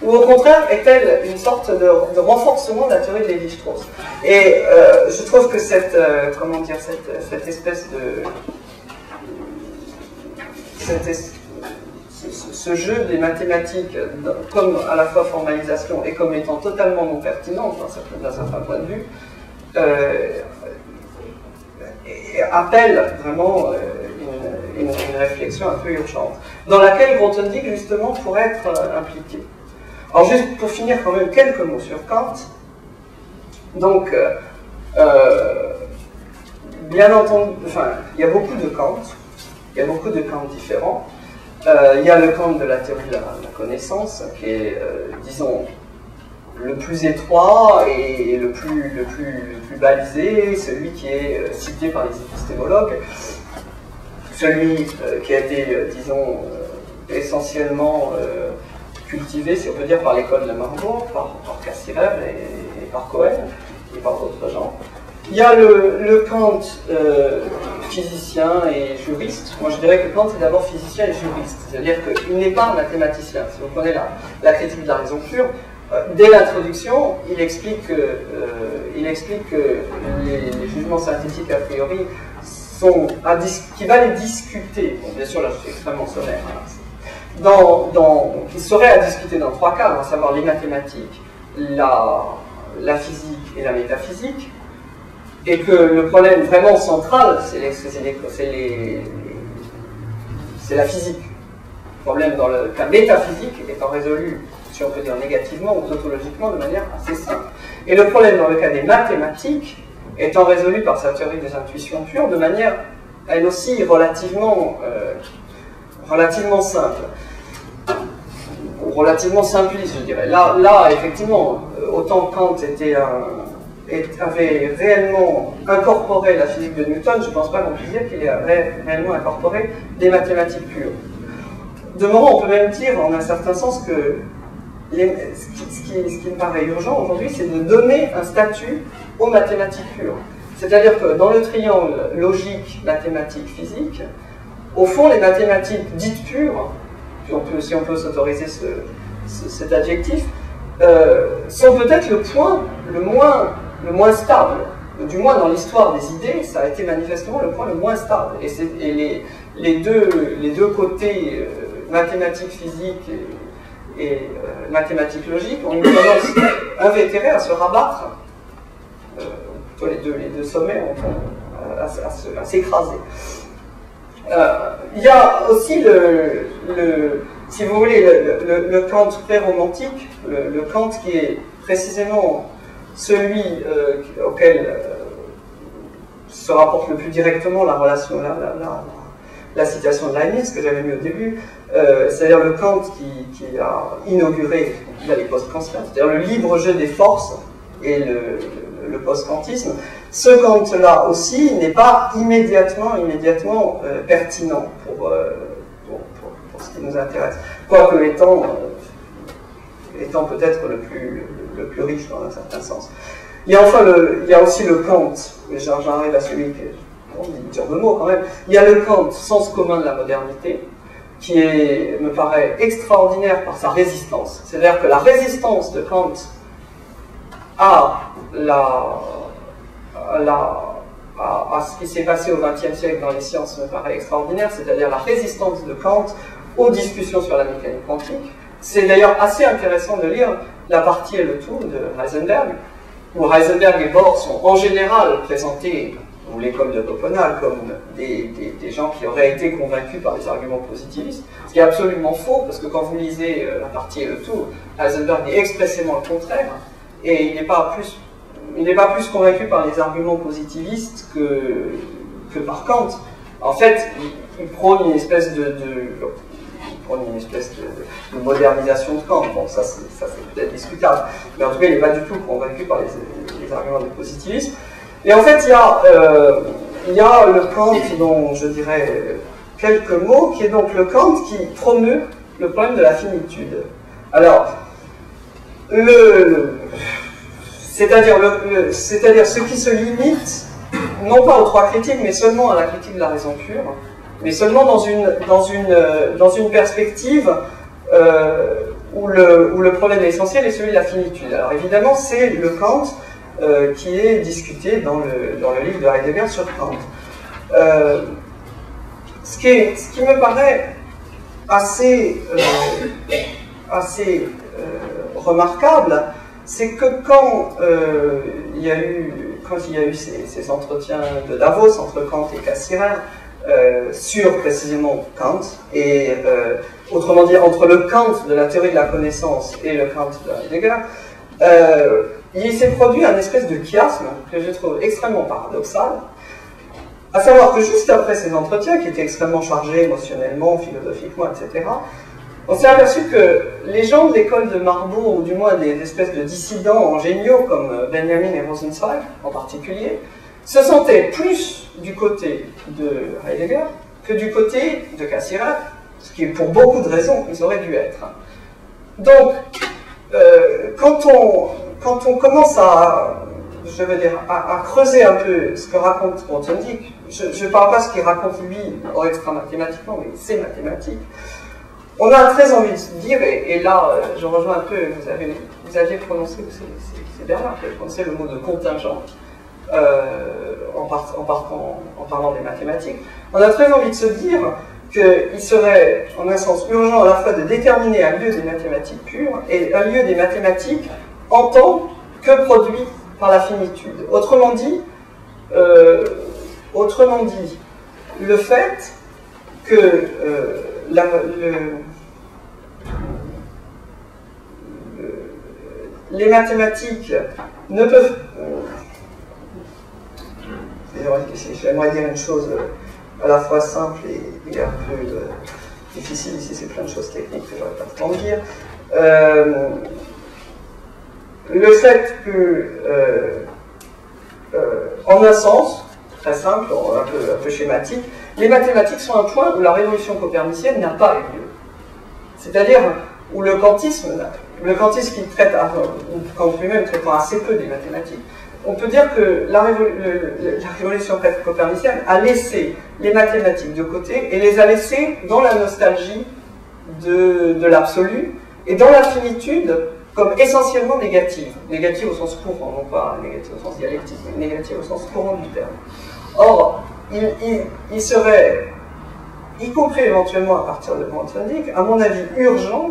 ou au contraire, est-elle une sorte de renforcement de la théorie de Lévi-Strauss? Et je trouve que cette espèce de... ce jeu des mathématiques, comme à la fois formalisation et comme étant totalement non pertinent d'un certain point de vue, appelle vraiment une réflexion un peu urgente, dans laquelle Grothendieck, justement, pourrait être impliqué. Alors, juste pour finir, quand même, quelques mots sur Kant. Donc, bien entendu, il y a beaucoup de Kant, différents. Il y a le Kant de la théorie de la connaissance, qui est, disons, le plus étroit et le plus balisé, celui qui est cité par les épistémologues, celui qui a été, disons, essentiellement cultivé, si on peut dire, par l'école de Marbourg, par Cassirer et par Cohen, et par d'autres gens. Il y a le Kant physicien et juriste. Moi, je dirais que Kant est d'abord physicien et juriste, c'est-à-dire qu'il n'est pas un mathématicien. Si vous prenez la critique de la raison pure, dès l'introduction, il explique que les jugements synthétiques a priori qui va les discuter. Bon, bien sûr, là, je suis extrêmement sommaire. Qui serait à discuter dans 3 cas, à savoir les mathématiques, la physique et la métaphysique, et que le problème vraiment central, c'est la physique. Le problème dans le cas métaphysique étant résolu, si on peut dire négativement ou tautologiquement, de manière assez simple. Et le problème dans le cas des mathématiques étant résolu par sa théorie des intuitions pures, de manière, elle aussi, relativement simple. Ou relativement simpliste, je dirais. Là effectivement, autant Kant avait réellement incorporé la physique de Newton, je ne pense pas qu'on puisse dire qu'il avait réellement incorporé des mathématiques pures. Demeurant, on peut même dire, en un certain sens, que ce qui me paraît urgent aujourd'hui, c'est de donner un statut aux mathématiques pures. C'est-à-dire que dans le triangle logique, mathématique, physique, au fond, les mathématiques dites pures, si on peut s'autoriser cet adjectif, sont peut-être le point le moins stable. Du moins dans l'histoire des idées, ça a été manifestement le point le moins stable. Et les deux côtés, mathématiques physiques et mathématiques logiques, ont une tendance invétérée à se rabattre. Les deux sommets à s'écraser. Il y a aussi si vous voulez, le Kant pré-romantique, le Kant qui est précisément celui auquel se rapporte le plus directement la relation, la citation de Leibniz que j'avais mis au début, c'est-à-dire le Kant qui a inauguré les post-kantiens, c'est-à-dire le libre jeu des forces et le post-kantisme. Ce Kant-là aussi n'est pas immédiatement pertinent pour ce qui nous intéresse. Quoique étant étant peut-être le plus riche dans un certain sens. Il y a aussi le Kant, et j'arrive à celui qui est, bon, il tire de mots quand même, il y a le Kant, sens commun de la modernité, qui me paraît extraordinaire par sa résistance. C'est-à-dire que la résistance de Kant à ce qui s'est passé au XXe siècle dans les sciences me paraît extraordinaire, c'est-à-dire la résistance de Kant aux discussions sur la mécanique quantique. C'est d'ailleurs assez intéressant de lire la partie et le tout de Heisenberg, où Heisenberg et Bohr sont en général présentés, ou l'école de Copenhague, comme des gens qui auraient été convaincus par les arguments positivistes, ce qui est absolument faux, parce que quand vous lisez la partie et le tout, Heisenberg dit expressément le contraire, et il n'est pas plus convaincu par les arguments positivistes que par Kant. En fait, il prône une espèce de modernisation de Kant. Bon, ça c'est peut-être discutable, mais en tout cas, il n'est pas du tout convaincu par les arguments du positivisme. Et en fait, il y a le Kant dont je dirais quelques mots, qui est donc le Kant qui promeut le problème de la finitude. Alors, c'est-à-dire ce qui se limite, non pas aux trois critiques, mais seulement à la critique de la raison pure, mais seulement dans une perspective où le problème essentiel est celui de la finitude. Alors évidemment, c'est le Kant qui est discuté dans le livre de Heidegger sur Kant. Ce qui me paraît assez remarquable, c'est que quand il y a eu ces entretiens de Davos entre Kant et Cassirer sur précisément Kant, et autrement dit entre le Kant de la théorie de la connaissance et le Kant de Heidegger, il s'est produit un espèce de chiasme que je trouve extrêmement paradoxal, à savoir que juste après ces entretiens, qui étaient extrêmement chargés émotionnellement, philosophiquement, etc., on s'est aperçu que les gens de l'école de Marbourg, ou du moins des espèces de dissidents géniaux comme Benjamin et Rosenzweig en particulier, se sentaient plus du côté de Heidegger que du côté de Cassirer, ce qui est pour beaucoup de raisons ils auraient dû être. Donc, quand on commence à creuser un peu ce que raconte Grothendieck, je ne parle pas de ce qu'il raconte lui extra-mathématiquement, mais c'est mathématique, on a très envie de se dire, et là je rejoins un peu, vous aviez prononcé, c'est Bernard qui a prononcé le mot de contingent en parlant des mathématiques, on a très envie de se dire qu'il serait en un sens urgent à la fois de déterminer un lieu des mathématiques pures et un lieu des mathématiques en tant que produit par la finitude. Autrement dit, le fait que les mathématiques ne peuvent... J'aimerais dire une chose à la fois simple et un peu difficile. Ici, c'est plein de choses techniques que j'aurais pas le temps de dire. Le fait que, en un sens, très simple, un peu schématique, les mathématiques sont un point où la révolution copernicienne n'a pas eu lieu. C'est-à-dire où le kantisme qui traite, Kant lui-même traitant assez peu des mathématiques, on peut dire que la révolution copernicienne a laissé les mathématiques de côté et les a laissées dans la nostalgie de l'absolu et dans la finitude comme essentiellement négative. Négative au sens courant, non pas négative au sens dialectique, mais négative au sens courant du terme. Or, il serait, y compris éventuellement à partir de Grothendieck, à mon avis urgent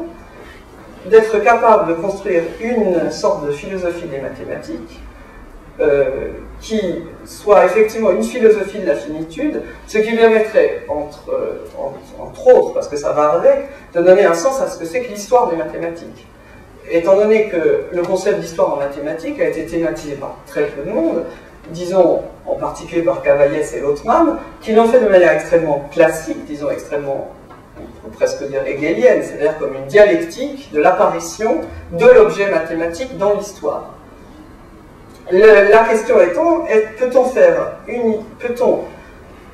d'être capable de construire une sorte de philosophie des mathématiques qui soit effectivement une philosophie de la finitude, ce qui permettrait, entre autres, parce que ça va avec, de donner un sens à ce que c'est que l'histoire des mathématiques. Étant donné que le concept d'histoire en mathématiques a été thématisé par très peu de monde, disons en particulier par Cavaillès et Lothman, qui l'ont fait de manière extrêmement classique, disons extrêmement, on peut presque dire hegelienne, c'est-à-dire comme une dialectique de l'apparition de l'objet mathématique dans l'histoire. La question étant, peut-on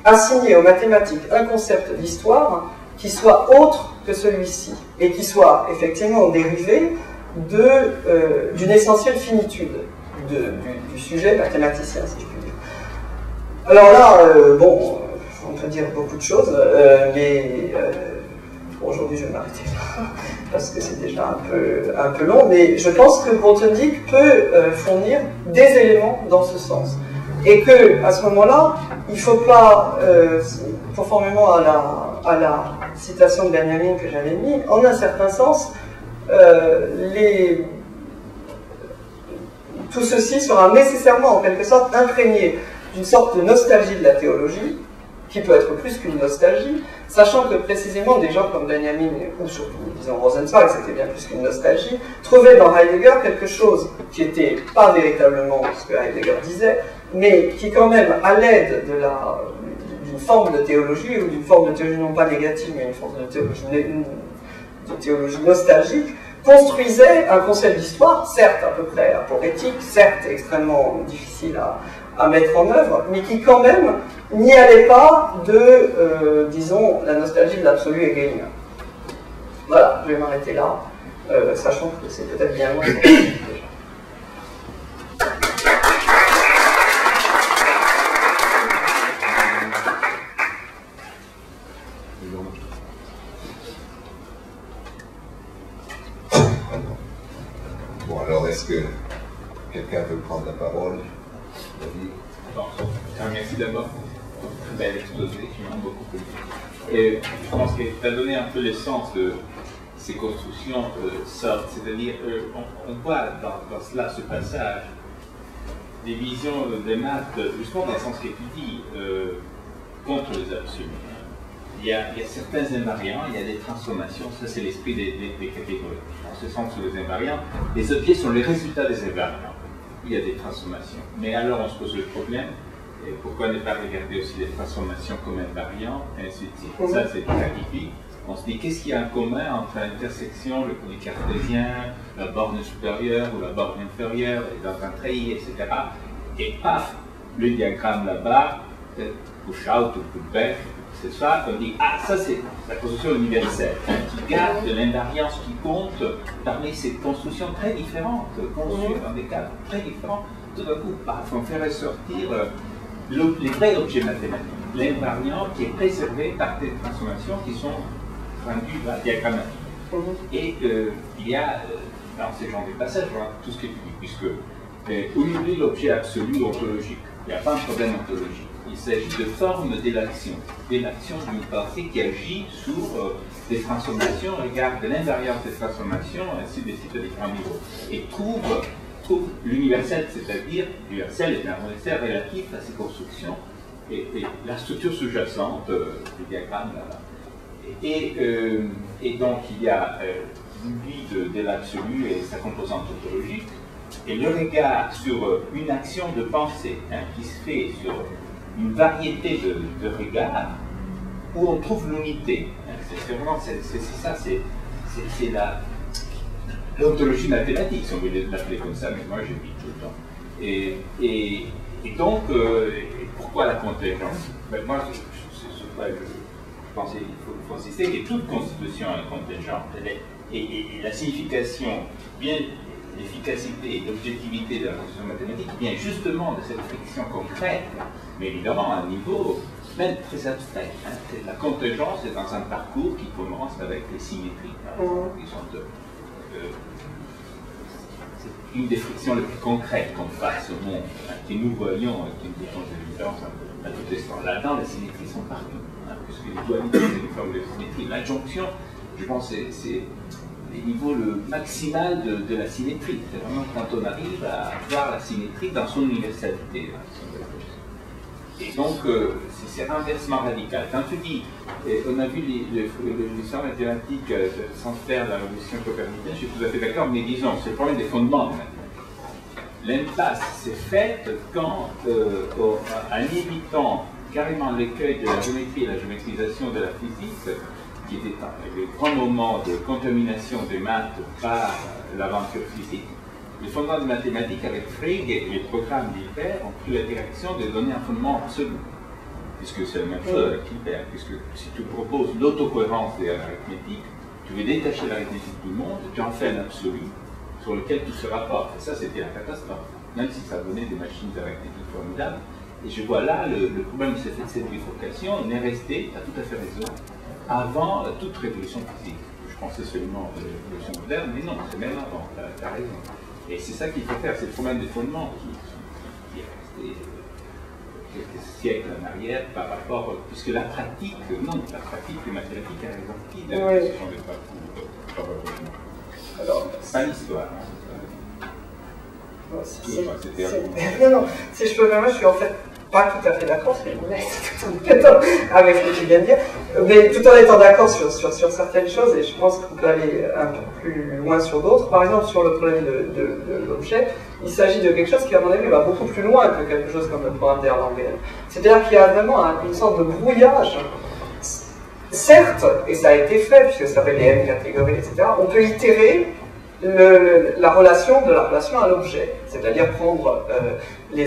assigner aux mathématiques un concept d'histoire qui soit autre que celui-ci et qui soit effectivement dérivé d'une essentielle finitude du sujet mathématicien, si je puis dire. Alors là, bon, on peut dire beaucoup de choses, mais pour aujourd'hui je vais m'arrêter là, parce que c'est déjà un peu long, mais je pense que Grothendieck peut fournir des éléments dans ce sens. Et qu'à ce moment-là, il ne faut pas, conformément à la citation de Benjamin que j'avais mis, en un certain sens, tout ceci sera nécessairement, en quelque sorte, imprégné d'une sorte de nostalgie de la théologie, qui peut être plus qu'une nostalgie, sachant que précisément des gens comme Benjamin, ou surtout, disons, Rosenzweig, c'était bien plus qu'une nostalgie, trouvaient dans Heidegger quelque chose qui n'était pas véritablement ce que Heidegger disait, mais qui quand même, à l'aide d'une forme de théologie, ou d'une forme de théologie non pas négative, mais une forme de théologie nostalgique, construisait un concept d'histoire, certes à peu près aporétique, certes extrêmement difficile à mettre en œuvre, mais qui quand même n'y allait pas de, disons, la nostalgie de l'absolu hegelien. Voilà, je vais m'arrêter là, sachant que c'est peut-être bien loin. Bon, alors est-ce que quelqu'un veut prendre la parole? Merci d'abord pour un bel exposé qui m'a beaucoup plu. Et je pense que tu as donné un peu l'essence de ces constructions sortes, c'est-à-dire on voit dans cela, ce passage, des visions des maths, justement dans le sens que tu dis, contre les absolus. Il y a certains invariants, il y a des transformations, ça c'est l'esprit des catégories. En ce sens, sur les invariants, les objets sont les résultats des invariants. Il y a des transformations. Mais alors on se pose le problème, et pourquoi ne pas regarder aussi les transformations comme invariants, et ainsi de suite. Ça c'est clarifié. On se dit qu'est-ce qu'il y a en commun entre l'intersection, le produit cartésien, la borne supérieure ou la borne inférieure, et dans un treillis, etc. Et paf, le diagramme là-bas, push-out ou push-back, c'est ça, on dit, ah, ça c'est la construction universelle, qui garde l'invariance qui compte parmi ces constructions très différentes, conçues dans des cadres très différents. Tout d'un coup, paf, on fait ressortir les vrais objets mathématiques, l'invariant qui est préservé par des transformations qui sont rendues diagrammatiques. Et il y a, dans ces genres de passages, voilà, tout ce que tu dis, puisque aujourd'hui l'objet absolu ontologique, il n'y a pas un problème ontologique. Il s'agit de forme de l'action d'une pensée qui agit sur des transformations, regarde l'invariance des transformations, ainsi de suite à différents niveaux, et trouve l'universel, c'est-à-dire l'universel est un universel relatif à ces constructions, et la structure sous-jacente du diagramme là-bas. Et donc il y a l'oubli de l'absolu et sa composante ontologique, et le regard sur une action de pensée qui se fait sur une variété de regards où on trouve l'unité. C'est vraiment ça, c'est l'ontologie mathématique, si on veut l'appeler comme ça, mais moi je dis tout le temps. Et donc, pourquoi la contingence? Moi, je pense qu'il faut insister que toute constitution est contingente. Et la signification, bien l'efficacité et l'objectivité de la constitution mathématique vient justement de cette friction concrète, mais évidemment à un niveau même très abstrait. La contingence est dans un parcours qui commence avec les symétries, qui sont c'est une des frictions les plus concrètes qu'on fasse au monde, que nous voyons et qui nous font de l'évidence à tout instant. Là-dedans, les symétries sont partout, puisque les dualités, c'est une forme de symétrie. L'adjonction, je pense, c'est le niveau le maximal de la symétrie. C'est vraiment quand on arrive à voir la symétrie dans son universalité. Et donc, c'est un renversement radical. Quand tu dis, on a vu l'histoire mathématique sans faire la révolution copernicienne, je suis tout à fait d'accord, mais disons, c'est le problème des fondements de la mathématique. L'impasse s'est faite quand, en évitant carrément l'écueil de la géométrie et la géométrisation de la physique, qui était le grand moment de contamination des maths par l'aventure physique, les fondements de mathématiques avec Frege et les programmes d'Hilbert ont pris la direction de donner un fondement absolu. Puisque c'est la même chose avec Hilbert, puisque si tu proposes l'autocohérence de l'arithmétique, tu veux détacher l'arithmétique du monde, tu en fais un absolu, sur lequel tout se rapporte. Et ça, c'était la catastrophe, même si ça donnait des machines arithmétiques formidables. Et je vois là le problème de cette bifurcation n'est resté, tu as tout à fait raison, avant toute révolution physique. Je pensais seulement à la révolution moderne, mais non, c'est même avant, tu as raison. Et c'est ça qu'il faut faire, c'est le problème des fondements qui est resté quelques siècles en arrière par rapport, puisque la pratique, non, la pratique des mathématiques a ressorti de ce sont des parcours. Alors, c'est pas l'histoire. Non, si je peux me permettre, je suis en fait pas tout à fait d'accord, avec ce que tu viens de dire, mais tout en étant d'accord sur certaines choses, et je pense qu'on peut aller un peu plus loin sur d'autres. Par exemple, sur le problème de l'objet, il s'agit de quelque chose qui, à mon avis, va beaucoup plus loin que quelque chose comme le programme d'Erlangen. C'est-à-dire qu'il y a vraiment une sorte de brouillage. Certes, et ça a été fait, puisque ça s'appelle les M-catégories, etc., on peut itérer la relation de la relation à l'objet, c'est-à-dire prendre les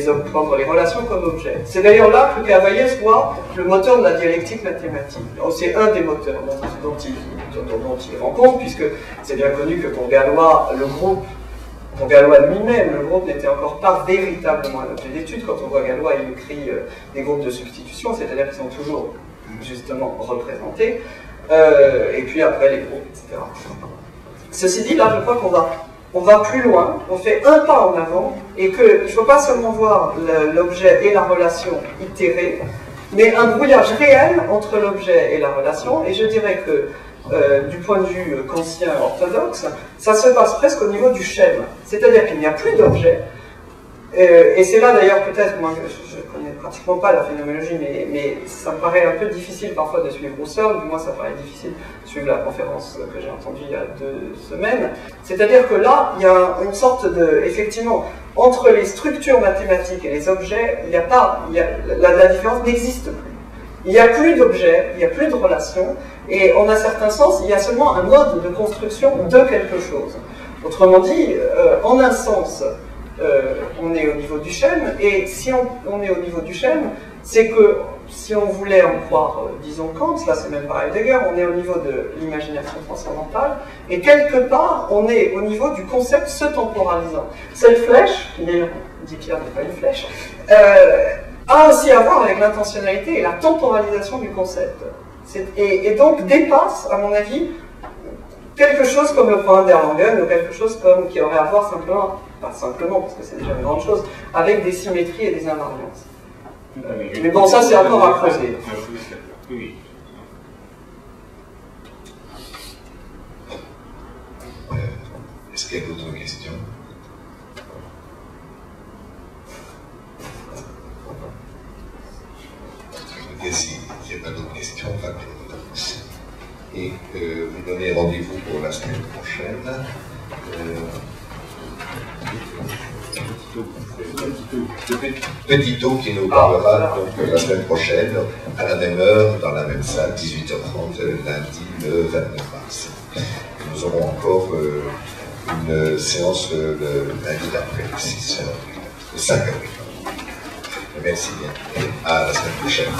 relations comme objet. C'est d'ailleurs là que Cavaillé voit le moteur de la dialectique mathématique. C'est un des moteurs dont il rend compte, puisque c'est bien connu que pour Galois, pour Galois lui-même, le groupe n'était encore pas véritablement un objet d'étude. Quand on voit Galois, il écrit des groupes de substitution, c'est-à-dire qu'ils sont toujours justement représentés, et puis après les groupes, etc. Ceci dit, là, je crois qu'on va plus loin, on fait un pas en avant, et qu'il ne faut pas seulement voir l'objet et la relation itérés, mais un brouillage réel entre l'objet et la relation, et je dirais que, du point de vue kantien orthodoxe, ça se passe presque au niveau du schème, c'est-à-dire qu'il n'y a plus d'objet, et c'est là d'ailleurs peut-être, moi je ne connais pratiquement pas la phénoménologie, mais ça me paraît un peu difficile parfois de suivre Husserl, du moins ça paraît difficile de suivre la conférence que j'ai entendue il y a 2 semaines. C'est-à-dire que là, il y a une sorte de, effectivement, entre les structures mathématiques et les objets, la différence n'existe plus. Il n'y a plus d'objets, il n'y a plus de relations, et en un certain sens, il y a seulement un mode de construction de quelque chose. Autrement dit, en un sens, on est au niveau du schème, et si on est au niveau du schème, c'est que, si on voulait en croire, disons Kant, là c'est même pas Heidegger, on est au niveau de l'imagination transcendantale, et quelque part, on est au niveau du concept se temporalisant. Cette flèche, qui d'ailleurs, dit Pierre, n'est pas une flèche, a aussi à voir avec l'intentionnalité et la temporalisation du concept. Et donc dépasse, à mon avis, quelque chose comme le programme d'Erlangen, ou quelque chose comme qui aurait à voir simplement, pas simplement, parce que c'est déjà une grande chose, avec des symétries et des invariances. Mais bon, ça c'est encore à creuser. Est-ce qu'il y a d'autres questions? Écoutez, s'il n'y a pas d'autres questions, on va clore. Et vous donnez rendez-vous pour la semaine prochaine. Petit taux qui nous parlera donc la semaine prochaine, à la même heure, dans la même salle, 18h30, lundi le 29 mars. Nous aurons encore une séance le lundi d'après, le 5 avril. Merci bien et à la semaine prochaine.